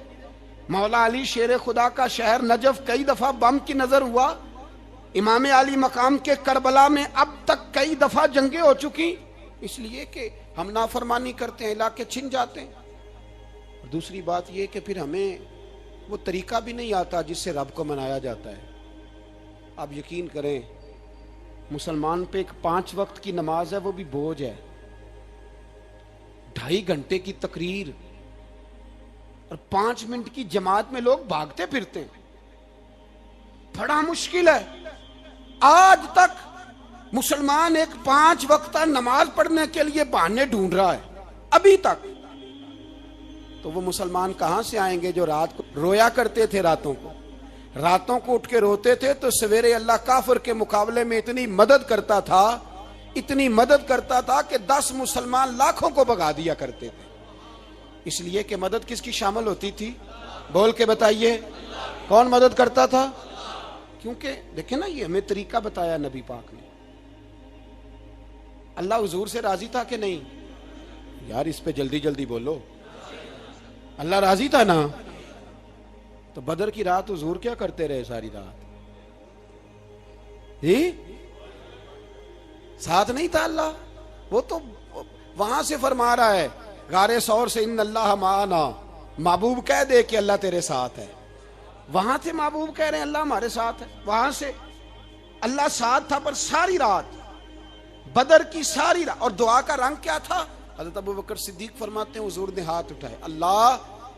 مولا علی شیر خدا کا شہر نجف کئی دفعہ بم کی نظر ہوا, امام علی مقام کے کربلا میں اب تک کئی دفعہ جنگیں ہو چکی, اس لیے کہ ہم نافرمانی کرتے ہیں علاقے چھن جاتے ہیں. دوسری بات یہ کہ پھر ہمیں وہ طریقہ بھی نہیں آتا جس سے رب کو منایا جاتا ہے. آپ یقین کریں مسلمان پہ ایک 5 وقت کی نماز ہے, وہ بھی بوجھ ہے. 2.5 گھنٹے کی تقریر اور 5 منٹ کی جماعت میں لوگ بھاگتے پھرتے ہیں, بڑا مشکل ہے. آج تک مسلمان ایک 5 وقتہ نماز پڑھنے کے لیے بہانے ڈھونڈ رہا ہے ابھی تک. تو وہ مسلمان کہاں سے آئیں گے جو رات کو رویا کرتے تھے, راتوں کو اٹھ کے روتے تھے تو سویرے اللہ کافر کے مقابلے میں اتنی مدد کرتا تھا کہ 10 مسلمان لاکھوں کو بھگا دیا کرتے تھے. اس لیے کہ مدد کس کی شامل ہوتی تھی؟ بول کے بتائیے, کون مدد کرتا تھا؟ کیونکہ دیکھیں نا, یہ ہمیں طریقہ بتایا نبی پاک نے. اللہ حضور سے راضی تھا کہ نہیں؟ یار اس پہ جلدی جلدی بولو. اللہ راضی تھا نا؟ تو بدر کی رات حضور کیا کرتے رہے ساری رات؟ ساتھ نہیں تھا اللہ؟ وہ تو وہاں سے فرما رہا ہے غار ثور سے, ان اللہ معنا. محبوب کہہ دے کہ اللہ تیرے ساتھ ہے. وہاں سے محبوب کہہ رہے ہیں اللہ ہمارے ساتھ ہے. وہاں سے اللہ ساتھ تھا, پر ساری رات بدر کی ساری رات. اور دعا کا رنگ کیا تھا؟ حضرت ابو بکر صدیق فرماتے ہیں حضور نے ہاتھ اٹھائے, اللہ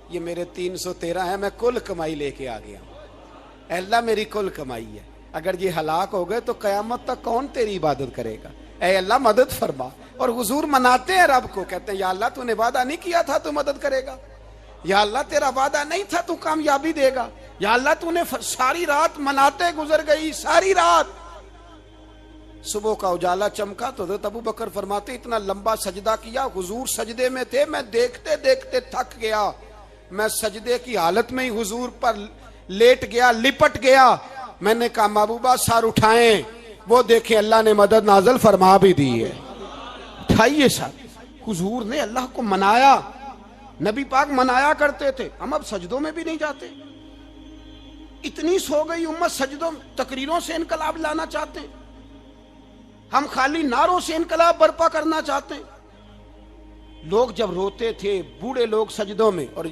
یہ میرے 313 ہیں, میں کل کمائی لے کے آ گیا ہوں. اے اللہ میری کل کمائی ہے, اگر یہ ہلاک ہو گئے تو قیامت تک کون تیری عبادت کرے گا؟ اے اللہ مدد فرما. اور حضور مناتے ہیں رب کو, کہتے ہیں یا اللہ تو نے وعدہ نہیں کیا تھا تو مدد کرے گا, یا اللہ تیرا وعدہ نہیں تھا تو کامیابی دے گا, یا اللہ تو نے ساری رات مناتے گزر گئی, ساری رات. صبح کا اجالا چمکا تو حضرت ابو بکر فرماتے اتنا لمبا سجدہ کیا, حضور سجدے میں تھے, میں دیکھتے دیکھتے تھک گیا, میں سجدے کی حالت میں ہی حضور پر لیٹ گیا, لپٹ گیا. میں نے کہا محبوبہ سر اٹھائیں, وہ دیکھیں اللہ نے مدد نازل فرما بھی دی ہے. اٹھائیے سر. حضور نے اللہ کو منایا, نبی پاک منایا کرتے تھے. ہم اب سجدوں میں بھی نہیں جاتے, اتنی سو گئی امت, سجدوں تقریروں سے انقلاب لانا چاہتے ہیں. ہم خالی نعروں سے انقلاب برپا کرنا چاہتے ہیں؟ لوگ جب روتے تھے بوڑھے لوگ سجدوں میں، اور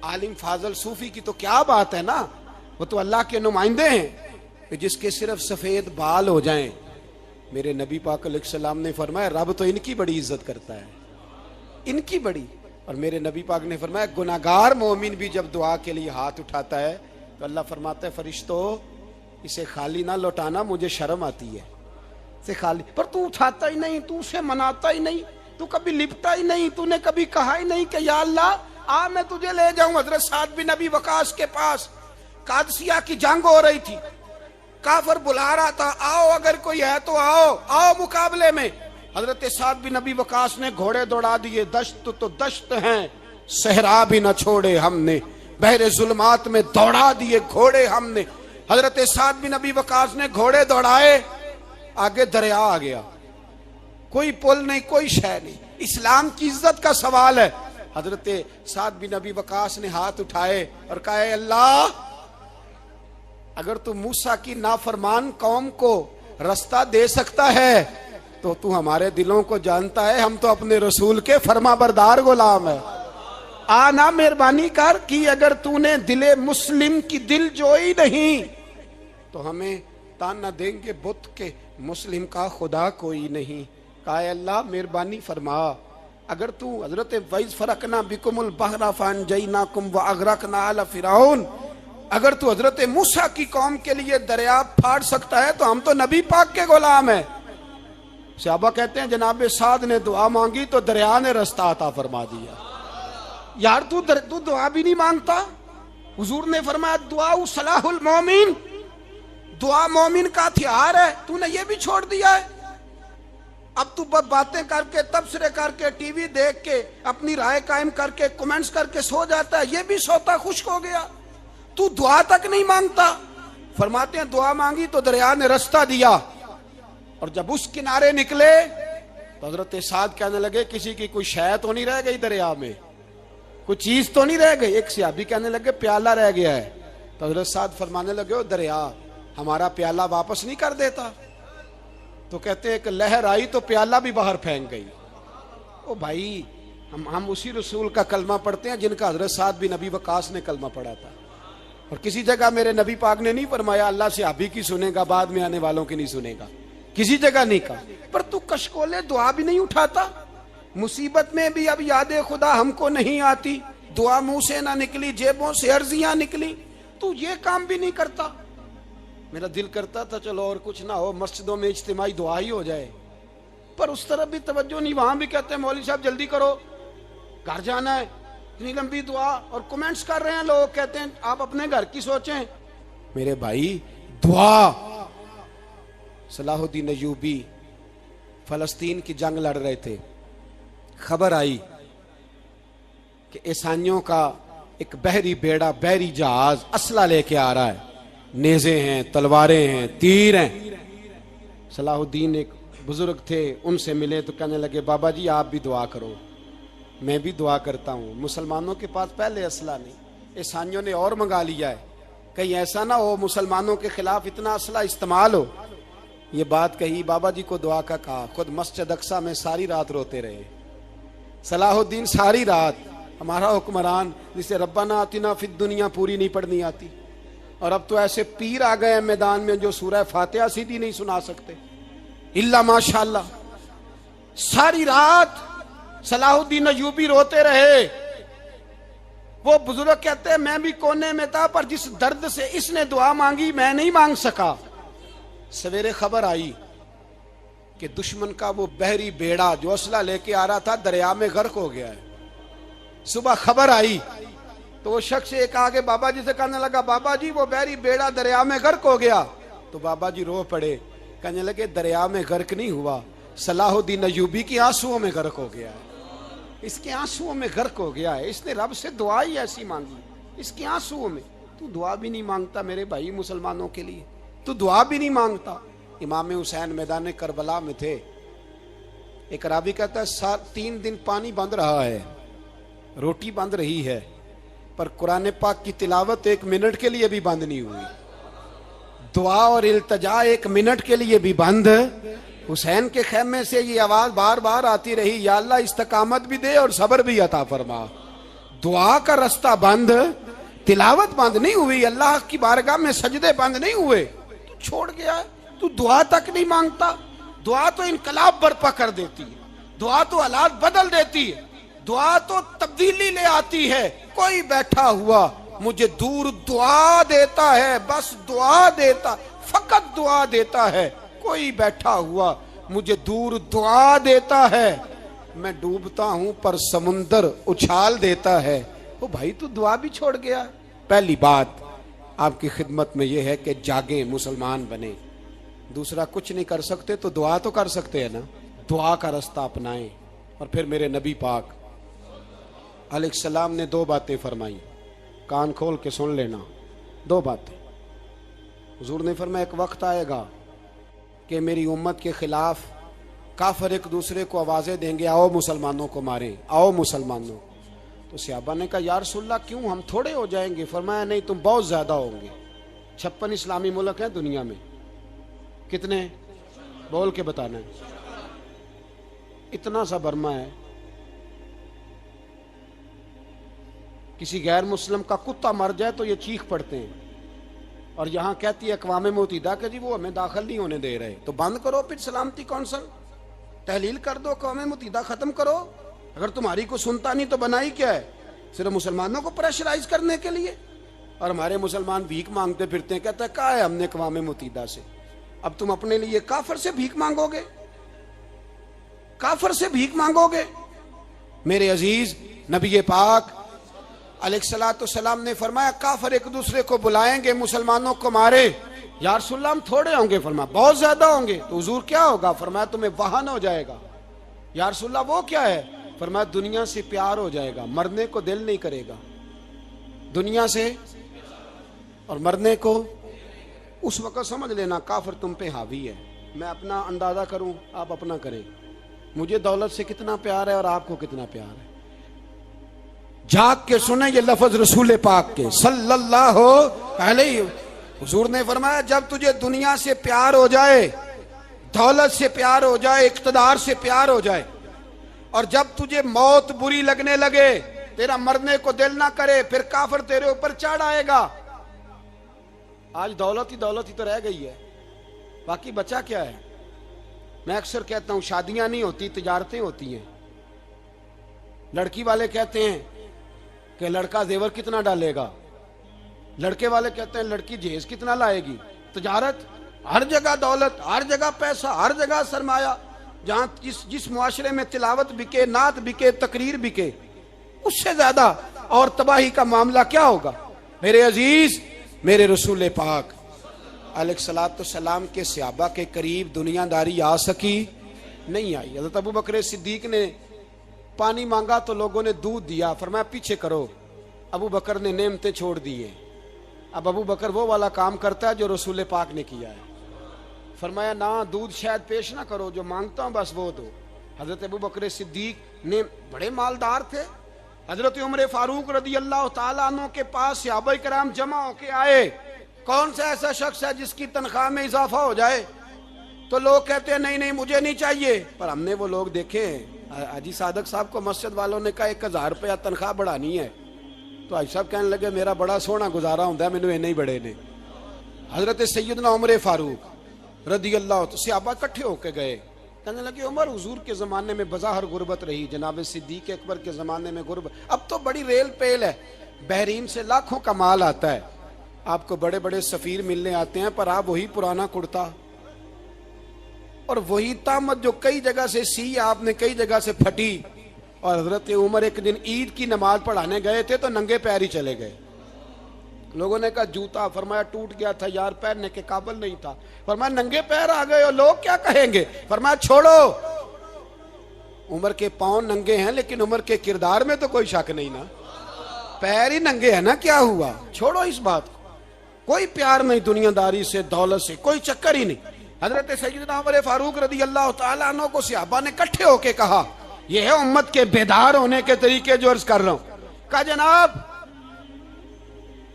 عالم فاضل صوفی کی تو کیا بات ہے نا، وہ تو اللہ کے نمائندے ہیں کہ جس کے صرف سفید بال ہو جائیں، میرے نبی پاک علیہ السلام نے فرمایا رب تو ان کی بڑی عزت کرتا ہے، ان کی بڑی۔ اور میرے نبی پاک نے فرمایا گناہگار مومن بھی جب دعا کے لیے ہاتھ اٹھاتا ہے تو اللہ فرماتا ہے فرشتو اسے خالی نہ لوٹانا، مجھے شرم آتی ہے اسے خالی۔ پر تو اٹھاتا ہی نہیں، تو اسے مناتا ہی نہیں، تو کبھی لپٹا ہی نہیں، تو نے کبھی کہا ہی نہیں کہ یا اللہ آ میں تجھے لے جاؤں حضرت سعد بن ابی وقاص کے پاس۔ قادسیہ کی جنگ ہو رہی تھی، کافر بلا رہا تھا آؤ اگر کوئی ہے تو آؤ، آؤ مقابلے میں۔ حضرت سعد بن ابی وقاص نے گھوڑے دوڑا دیے، دشت تو دشت ہیں صحرا بھی نہ چھوڑے ہم نے، بحر ظلمات میں دوڑا دیے گھوڑے ہم نے۔ حضرت سعد بن ابی وقاص نے گھوڑے دوڑائے، آگے دریا آ گیا، کوئی پل نہیں، کوئی شے نہیں، اسلام کی عزت کا سوال ہے۔ حضرت سعد بن ابی وقاص نے ہاتھ اٹھائے اور کہا اے اللہ اگر تو موسیٰ کی نافرمان قوم کو رستہ دے سکتا ہے تو تو ہمارے دلوں کو جانتا ہے، ہم تو اپنے رسول کے فرما بردار غلام ہیں۔ آنا مہربانی کر کہ اگر تو نے دل مسلم کی دل جوئی نہیں تو ہمیں تانا دیں گے بت کے مسلم کا خدا کوئی نہیں۔ کہا اے اللہ مہربانی فرما، اگر تو حضرت وَإِذْ فَرَقْنَا بِكُمُ الْبَحْرَ فَأَنْجَيْنَاكُمْ وَأَغْرَقْنَا آلَ فِرْعَوْنَ، اگر تو حضرت موسیٰ کی قوم کے لیے دریا پھاڑ سکتا ہے تو ہم تو نبی پاک کے غلام ہیں۔ صحابہ کہتے ہیں جناب سعد نے دعا مانگی تو دریا نے رستہ عطا فرما دیا۔ یار تو دعا بھی نہیں مانگتا؟ حضور نے فرمایا دعا صلاح المومن، دعا مومن کا ہتھیار ہے، تو نے یہ بھی چھوڑ دیا ہے۔ اب تو باتیں کر کے تبصرے کر کے ٹی وی دیکھ کے اپنی رائے قائم کر کے کمنٹس کر کے سو جاتا ہے، یہ بھی سوتا خشک ہو گیا، تو دعا تک نہیں مانگتا۔ فرماتے ہیں دعا مانگی تو دریا نے رستہ دیا، اور جب اس کنارے نکلے تو حضرت سعد کہنے لگے کسی کی کوئی شے تو نہیں رہ گئی دریا میں، کوئی چیز تو نہیں رہ گئی۔ ایک صحابی کہنے لگے پیالہ رہ گیا ہے، تو حضرت سعد فرمانے لگے او دریا ہمارا پیالہ واپس نہیں کر دیتا؟ تو کہتے ہیں کہ لہر آئی تو پیالہ بھی باہر پھینک گئی۔ او بھائی ہم اسی رسول کا کلمہ پڑھتے ہیں جن کا حضرت سعد بن ابی وقاص نے کلمہ پڑھا تھا، اور کسی جگہ میرے نبی پاک نے نہیں فرمایا اللہ صحابی کی سنے گا بعد میں آنے والوں کی نہیں سنے گا، کسی جگہ نہیں کہا۔ پر تو کشکولے دعا بھی نہیں اٹھاتا، مصیبت میں بھی اب یاد خدا ہم کو نہیں آتی، دعا منہ سے نہ نکلی جیبوں سے عرضیاں نکلی، تو یہ کام بھی نہیں کرتا۔ میرا دل کرتا تھا چلو اور کچھ نہ ہو مسجدوں میں اجتماعی دعا ہی ہو جائے، پر اس طرف بھی توجہ نہیں، وہاں بھی کہتے ہیں مولوی صاحب جلدی کرو گھر جانا ہے، اتنی لمبی دعا، اور کمنٹس کر رہے ہیں لوگ کہتے ہیں آپ اپنے گھر کی سوچیں۔ میرے بھائی دعا، صلاح الدین ایوبی فلسطین کی جنگ لڑ رہے تھے، خبر آئی کہ عیسائیوں کا ایک بحری بیڑا بحری جہاز اسلحہ لے کے آ رہا ہے، نیزے ہیں تلواریں ہیں تیر ہیں۔ صلاح الدین ایک بزرگ تھے، ان سے ملے تو کہنے لگے بابا جی آپ بھی دعا کرو۔ میں بھی دعا کرتا ہوں، مسلمانوں کے پاس پہلے اسلحہ نہیں، عیسائیوں نے اور منگا لیا ہے، کہیں ایسا نہ ہو مسلمانوں کے خلاف اتنا اسلحہ استعمال ہو۔ یہ بات کہی، بابا جی کو دعا کا کہا، خود مسجد اقصیٰ میں ساری رات روتے رہے صلاح الدین، ساری رات۔ ہمارا حکمران جسے ربنا آتنا فی الدنیا پوری نہیں پڑھنی آتی، اور اب تو ایسے پیر آ گئے ہیں میدان میں جو سورہ فاتحہ سیدھی نہیں سنا سکتے الا ماشاءاللہ۔ ساری رات صلاح الدین ایوبی روتے رہے۔ وہ بزرگ کہتے ہیں میں بھی کونے میں تھا، پر جس درد سے اس نے دعا مانگی میں نہیں مانگ سکا۔ سویرے خبر آئی کہ دشمن کا وہ بحری بیڑا جو اسلحہ لے کے آ رہا تھا دریا میں غرق ہو گیا ہے۔ صبح خبر آئی تو وہ شخص ایک آگے بابا جی سے کہنے لگا بابا جی وہ بحری بیڑا دریا میں غرق ہو گیا، تو بابا جی رو پڑے، کہنے لگے دریا میں غرق نہیں ہوا، صلاح الدین ایوبی کی آنسوؤں میں غرق ہو گیا ہے، اس کے آنسوؤں میں غرق ہو گیا ہے، اس نے رب سے دعا ہی ایسی مانگی اس کے آنسوؤں میں۔ تو دعا بھی نہیں مانگتا میرے بھائی مسلمانوں کے لیے، تو دعا بھی نہیں مانگتا۔ امام حسین میدان کربلا میں تھے، ایک راوی کہتا ہے 3 دن پانی بند رہا ہے، روٹی بند رہی ہے، پر قرآن پاک کی تلاوت 1 منٹ کے لیے بھی بند نہیں ہوئی، دعا اور التجا 1 منٹ کے لیے بھی بند حسین کے خیمے سے یہ آواز بار بار آتی رہی، یا اللہ استقامت بھی دے اور صبر بھی عطا فرما۔ دعا کا رستہ بند، تلاوت بند نہیں ہوئی، اللہ کی بارگاہ میں سجدے بند نہیں ہوئے، تو چھوڑ گیا ہے، تو دعا تک نہیں مانگتا۔ دعا تو انقلاب برپا کر دیتی ہے، دعا تو حالات بدل دیتی ہے، دعا تو تبدیلی لے آتی ہے۔ کوئی بیٹھا ہوا مجھے دور دعا دیتا ہے، بس دعا دیتا، فقط دعا دیتا ہے۔ کوئی بیٹھا ہوا مجھے دور دعا دیتا ہے، میں ڈوبتا ہوں پر سمندر اچھال دیتا ہے۔ وہ بھائی تو دعا بھی چھوڑ گیا۔ پہلی بات آپ کی خدمت میں یہ ہے کہ جاگیں، مسلمان بنیں۔ دوسرا کچھ نہیں کر سکتے تو دعا تو کر سکتے ہیں نا، دعا کا رستہ اپنائیں۔ اور پھر میرے نبی پاک علیہ السلام نے دو باتیں فرمائی، کان کھول کے سن لینا، دو باتیں۔ حضور نے فرمایا ایک وقت آئے گا کہ میری امت کے خلاف کافر ایک دوسرے کو آوازیں دیں گے، آؤ مسلمانوں کو ماریں، آؤ مسلمانوں۔ تو صحابہ نے کہا یا رسول اللہ کیوں، ہم تھوڑے ہو جائیں گے؟ فرمایا نہیں، تم بہت زیادہ ہوں گے۔ 56 اسلامی ملک ہیں دنیا میں، کتنے بول کے بتانا ہے؟ اتنا سا برما ہے، کسی غیر مسلم کا کتا مر جائے تو یہ چیخ پڑتے ہیں، اور یہاں کہتی ہے اقوام متحدہ کہ جی وہ ہمیں داخل نہیں ہونے دے رہے، تو بند کرو پھر سلامتی کونسل، تحلیل کر دو، اقوام متحدہ ختم کرو۔ اگر تمہاری کو سنتا نہیں تو بنائی کیا ہے؟ صرف مسلمانوں کو پریشرائز کرنے کے لیے۔ اور ہمارے مسلمان بھیک مانگتے پھرتے ہیں، کہتا ہے کہا ہے ہم نے اقوام متحدہ سے، اب تم اپنے لیے کافر سے بھیک مانگو گے، کافر سے بھیک مانگو گے؟ میرے عزیز نبی پاک علیہ الصلوۃ والسلام نے فرمایا کافر ایک دوسرے کو بلائیں گے مسلمانوں کو مارے۔ یا رسول اللہ ہم تھوڑے ہوں گے، فرمایا بہت زیادہ ہوں گے۔ تو حضور کیا ہوگا؟ فرمایا تمہیں وہن ہو جائے گا۔ یا رسول اللہ وہ کیا ہے؟ فرمایا دنیا سے پیار ہو جائے گا، مرنے کو دل نہیں کرے گا، دنیا سے اور مرنے کو۔ اس وقت سمجھ لینا کافر تم پہ حاوی ہے۔ میں اپنا اندازہ کروں، آپ اپنا کریں، مجھے دولت سے کتنا پیار ہے اور آپ کو کتنا پیار ہے۔ جاگ کے سنیں یہ لفظ رسول پاک کے صلی اللہ علیہ۔ حضور نے فرمایا جب تجھے دنیا سے پیار ہو جائے، دولت سے پیار ہو جائے، اقتدار سے پیار ہو جائے، اور جب تجھے موت بری لگنے لگے، تیرا مرنے کو دل نہ کرے، پھر کافر تیرے اوپر چڑھ آئے گا۔ آج دولت ہی تو رہ گئی ہے، باقی بچا کیا ہے؟ میں اکثر کہتا ہوں شادیاں نہیں ہوتی، تجارتیں ہوتی ہیں۔ لڑکی والے کہتے ہیں کہ لڑکا زیور کتنا ڈالے گا، لڑکے والے کہتے ہیں لڑکی جہیز کتنا لائے گی۔ تجارت، ہر جگہ دولت، ہر جگہ پیسہ، ہر جگہ سرمایہ۔ جہاں جس معاشرے میں تلاوت بکے، نعت بکے، تقریر بکے، اس سے زیادہ اور تباہی کا معاملہ کیا ہوگا؟ میرے عزیز، میرے رسول پاک علیہ الصلوۃ والسلام کے صحابہ کے قریب دنیا داری آ سکی نہیں آئی۔ حضرت ابو بکر صدیق نے پانی مانگا تو لوگوں نے دودھ دیا، فرمایا پیچھے کرو۔ ابو بکر نے نعمتیں چھوڑ دیے۔ اب ابو بکر وہ والا کام کرتا ہے جو رسول پاک نے کیا ہے۔ فرمایا نہ دودھ شاید پیش نہ کرو، جو مانگتا ہوں بس وہ دو۔ حضرت ابو بکر صدیق نے بڑے مالدار تھے۔ حضرت عمر فاروق رضی اللہ تعالیٰ عنہ کے پاس صحابہ کرام جمع ہو کے آئے، کون سا ایسا شخص ہے جس کی تنخواہ میں اضافہ ہو جائے؟ تو لوگ کہتے ہیں نہیں مجھے نہیں چاہیے۔ پر ہم نے وہ لوگ دیکھے ہیں، حاجی صادق صاحب کو مسجد والوں نے کہا 1000 روپیہ تنخواہ بڑھانی ہے، تو حاجی صاحب کہنے لگے میرا بڑا سونا گزارا ہوتا ہے، مینوں نہیں بڑے نے۔ حضرت سیدنا عمر فاروق رضی اللہ عنہ صحابہ اکٹھے ہو کے گئے، کہنے لگے عمر حضور کے زمانے میں بظاہر غربت رہی، جناب صدیق اکبر کے زمانے میں غربت، اب تو بڑی ریل پیل ہے، بحرین سے لاکھوں کا مال آتا ہے، آپ کو بڑے بڑے سفیر ملنے آتے ہیں، پر آپ وہی پرانا کرتا اور وہی تامت جو کئی جگہ سے سی آپ نے کئی جگہ سے پھٹی۔ اور حضرت عمر ایک دن عید کی نماز پڑھانے گئے تھے تو ننگے پیر ہی چلے گئے۔ لوگوں نے کہا جوتا، فرمایا ٹوٹ گیا تھا یار، پہننے کے قابل نہیں تھا۔ فرمایا ننگے پیر آ گئے ہو، لوگ کیا کہیں گے؟ فرمایا چھوڑو، عمر کے پاؤں ننگے ہیں لیکن عمر کے کردار میں تو کوئی شک نہیں نا، پیر ہی ننگے ہیں نا، کیا ہوا؟ چھوڑو اس بات کو، کوئی پیار نہیں دنیا داری سے، دولت سے کوئی چکر ہی نہیں۔ حضرت سیدنا عمر فاروق رضی اللہ تعالیٰ عنہ کو صحابہ نے اکٹھے ہو کے کہا، یہ ہے امت کے بیدار ہونے کے طریقے جو عرض کر رہا ہوں۔ کہا جناب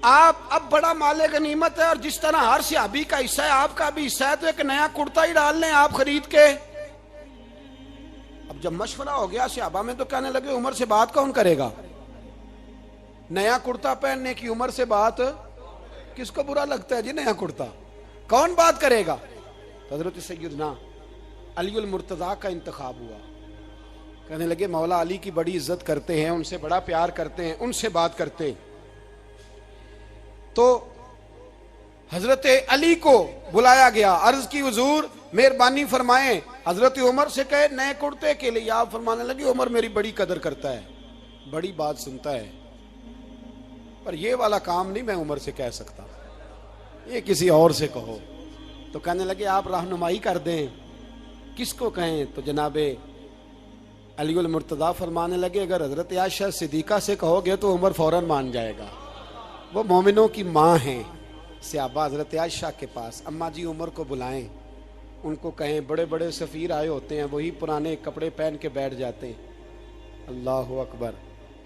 آپ اب بڑا مال غنیمت ہے، اور جس طرح ہر صحابی کا حصہ ہے آپ کا بھی حصہ ہے، تو ایک نیا کرتا ہی ڈال لیں آپ خرید کے۔ اب جب مشورہ ہو گیا صحابہ میں تو کہنے لگے عمر سے بات کون کرے گا؟ نیا کرتا پہننے کی عمر سے بات کس کو برا لگتا ہے جی؟ نیا کرتا کون بات کرے گا؟ حضرت سیدنا علی المرتضیٰ کا انتخاب ہوا۔ کہنے لگے مولا علی کی بڑی عزت کرتے ہیں، ان سے بڑا پیار کرتے ہیں، ان سے بات کرتے ہیں۔ تو حضرت علی کو بلایا گیا، عرض کی حضور مہربانی فرمائیں حضرت عمر سے کہے نئے کرتے کے لیے۔ آپ فرمانے لگے عمر میری بڑی قدر کرتا ہے، بڑی بات سنتا ہے، پر یہ والا کام نہیں میں عمر سے کہہ سکتا، یہ کسی اور سے کہو۔ تو کہنے لگے آپ رہنمائی کر دیں کس کو کہیں؟ تو جناب علی المرتضیٰ فرمانے لگے اگر حضرت عائشہ صدیقہ سے کہو گے تو عمر فوراً مان جائے گا، وہ مومنوں کی ماں ہیں۔ صحابہ حضرت عائشہ کے پاس، اماں جی عمر کو بلائیں، ان کو کہیں بڑے بڑے سفیر آئے ہوتے ہیں، وہی پرانے کپڑے پہن کے بیٹھ جاتے ہیں۔ اللہ اکبر۔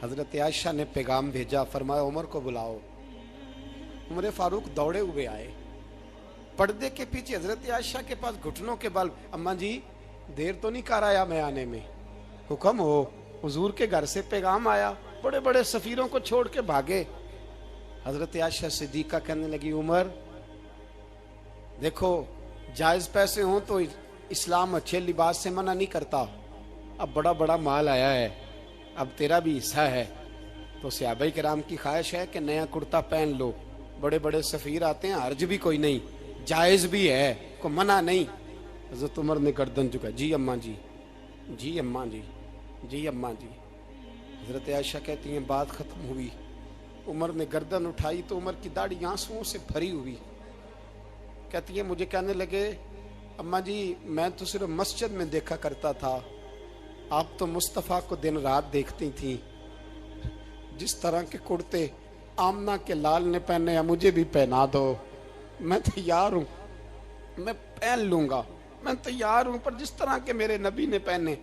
حضرت عائشہ نے پیغام بھیجا، فرمایا عمر کو بلاؤ۔ عمر فاروق دوڑے ہوئے آئے، پردے کے پیچھے حضرت عائشہ کے پاس گھٹنوں کے بل، اماں جی دیر تو نہیں کر آیا میں آنے میں؟ حکم ہو، حضور کے گھر سے پیغام آیا، بڑے بڑے سفیروں کو چھوڑ کے بھاگے۔ حضرت عائشہ صدیقہ کہنے لگی عمر دیکھو جائز پیسے ہوں تو اسلام اچھے لباس سے منع نہیں کرتا، اب بڑا بڑا مال آیا ہے، اب تیرا بھی حصہ ہے، تو صحابہ کرام کی خواہش ہے کہ نیا کرتا پہن لو، بڑے بڑے سفیر آتے ہیں، حرج بھی کوئی نہیں، جائز بھی ہے، کو منع نہیں۔ حضرت عمر نے گردن جھکا، جی اماں جی، جی اماں جی، جی اماں جی۔ حضرت عائشہ کہتی ہیں بات ختم ہوئی، عمر نے گردن اٹھائی تو عمر کی داڑھی آنسوؤں سے بھری ہوئی، کہتی ہیں مجھے کہنے لگے اماں جی میں تو صرف مسجد میں دیکھا کرتا تھا، آپ تو مصطفیٰ کو دن رات دیکھتی تھیں، جس طرح کے کرتے آمنہ کے لال نے پہنے ہیں مجھے بھی پہنا دو، میں تیار ہوں، میں پہن لوں گا، میں تیار ہوں، پر جس طرح کے میرے نبی نے پہنے۔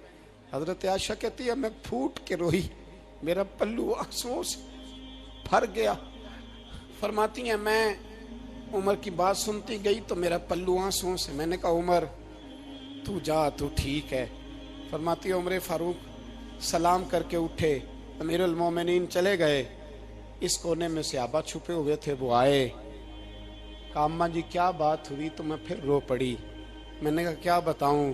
حضرت عائشہ کہتی ہے میں پھوٹ کے روئی، میرا پلو آنسوؤں سے بھر گیا۔ فرماتی ہیں میں عمر کی بات سنتی گئی تو میرا پلو آنسوؤں سے، میں نے کہا عمر تو جا، تو ٹھیک ہے۔ فرماتی ہے عمر فاروق سلام کر کے اٹھے، امیر المومنین چلے گئے، اس کونے میں صحابہ چھپے ہوئے تھے، وہ آئے، کہا اماں جی کیا بات ہوئی؟ تو میں پھر رو پڑی۔ میں نے کہا کیا بتاؤں،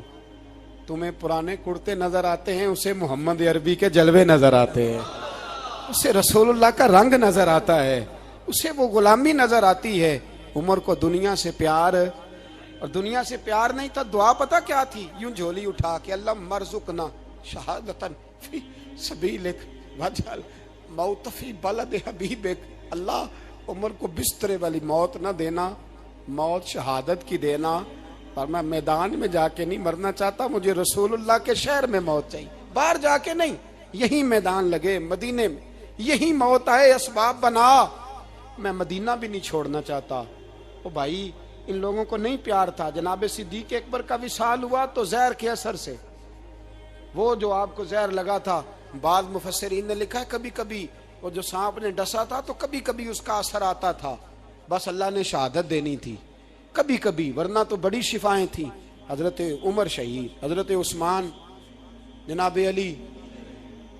تمہیں پرانے کرتے نظر آتے ہیں، اسے محمد عربی کے جلوے نظر آتے ہیں، اسے رسول اللہ کا رنگ نظر آتا ہے، اسے وہ غلامی نظر آتی ہے۔ عمر کو دنیا سے پیار، اور دنیا سے پیار نہیں تھا، دعا پتہ کیا تھی؟ یوں جھولی اٹھا کے اللہ مرزقنا شہادتن فی سبیلک وجعل موت فی بلد حبیبک، اللہ عمر کو بسترے والی موت نہ دینا، موت شہادت کی دینا، اور میں میدان میں جا کے نہیں مرنا چاہتا، مجھے رسول اللہ کے شہر میں موت چاہیے، باہر جا کے نہیں، یہی میدان لگے مدینے میں، یہی موت آئے، اسباب بنا، میں مدینہ بھی نہیں چھوڑنا چاہتا۔ او بھائی ان لوگوں کو نہیں پیار تھا، جناب صدیق اکبر کا وصال ہوا تو زہر کے اثر سے، وہ جو آپ کو زہر لگا تھا، بعض مفسرین نے لکھا ہے کبھی کبھی وہ جو سانپ نے ڈسا تھا تو کبھی کبھی اس کا اثر آتا تھا، بس اللہ نے شہادت دینی تھی کبھی کبھی، ورنہ تو بڑی شفائیں تھیں۔ حضرت عمر شہید، حضرت عثمان، جناب علی،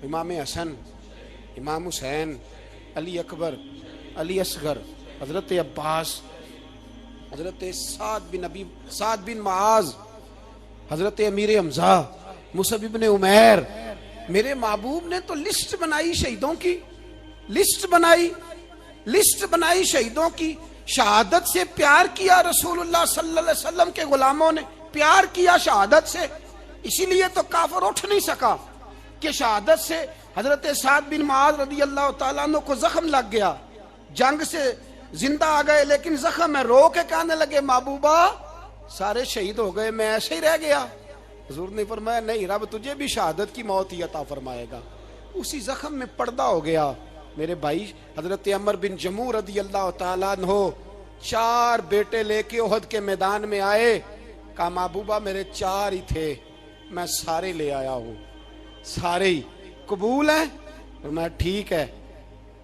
امام حسن، امام حسین، علی اکبر، علی اصغر، حضرت عباس، حضرت سعد بن معاذ، حضرت امیر حمزہ، مصعب بن عمیر۔ میرے محبوب نے تو لسٹ بنائی شہیدوں کی، لسٹ بنائی شہیدوں کی، شہادت سے پیار کیا رسول اللہ صلی اللہ علیہ وسلم کے غلاموں نے، پیار کیا شہادت سے، اسی لیے تو کافر اٹھ نہیں سکا کہ شہادت سے حضرت سعد بن معاذ رضی اللہ تعالیٰ عنہ کو زخم لگ گیا، جنگ سے زندہ آ گئے لیکن زخم ہے، رو کے کہنے لگے محبوبہ سارے شہید ہو گئے میں ایسے ہی رہ گیا۔ حضور نے فرمایا نہیں، رب تجھے بھی شہادت کی موت ہی عطا فرمائے گا۔ اسی زخم میں پردہ ہو گیا۔ میرے بھائی حضرت عمر بن جموع رضی اللہ تعالیٰ عنہ 4 بیٹے لے کے احد کے میدان میں آئے، کہا محبوبہ میرے 4 ہی تھے، میں سارے لے آیا ہوں، سارے ہی قبول ہیں؟ فرمایا ٹھیک ہے،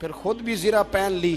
پھر خود بھی زرہ پہن لی،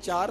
4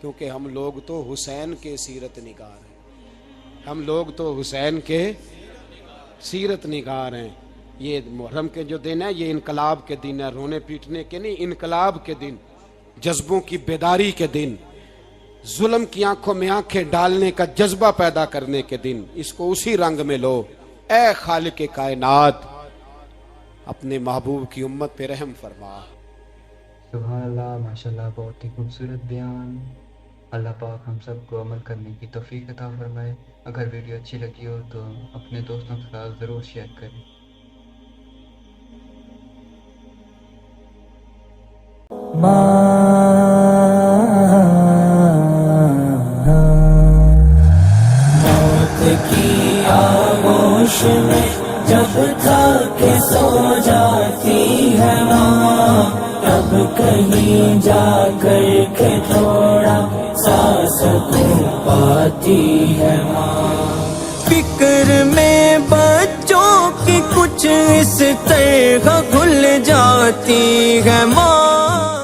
کیونکہ ہم لوگ تو حسین کے سیرت نگار ہیں، ہم لوگ تو حسین کے سیرت نگار ہیں۔ یہ محرم کے جو دن ہے یہ انقلاب کے دن ہے، رونے پیٹنے کے نہیں، انقلاب کے دن، جذبوں کی بیداری کے دن، ظلم کی آنکھوں میں آنکھیں ڈالنے کا جذبہ پیدا کرنے کے دن۔ اس کو اسی رنگ میں لو۔ اے خالق کائنات اپنے محبوب کی امت پہ رحم فرما۔ سبحان اللہ، ماشاءاللہ، بہت ہی خوبصورت بیان۔ اللہ پاک ہم سب کو عمل کرنے کی توفیق عطا فرمائے۔ اگر ویڈیو اچھی لگی ہو تو اپنے دوستوں کے ساتھ ضرور شیئر کریں۔ موت کی آغوش میں جب تھا کہ سو جاتی ہے ماں، تب کہیں جا کر کے تھوڑا سا سکون پاتی ہے ماں۔ فکر میں بچوں کی کچھ اس طرح گھل جاتی ہے ماں۔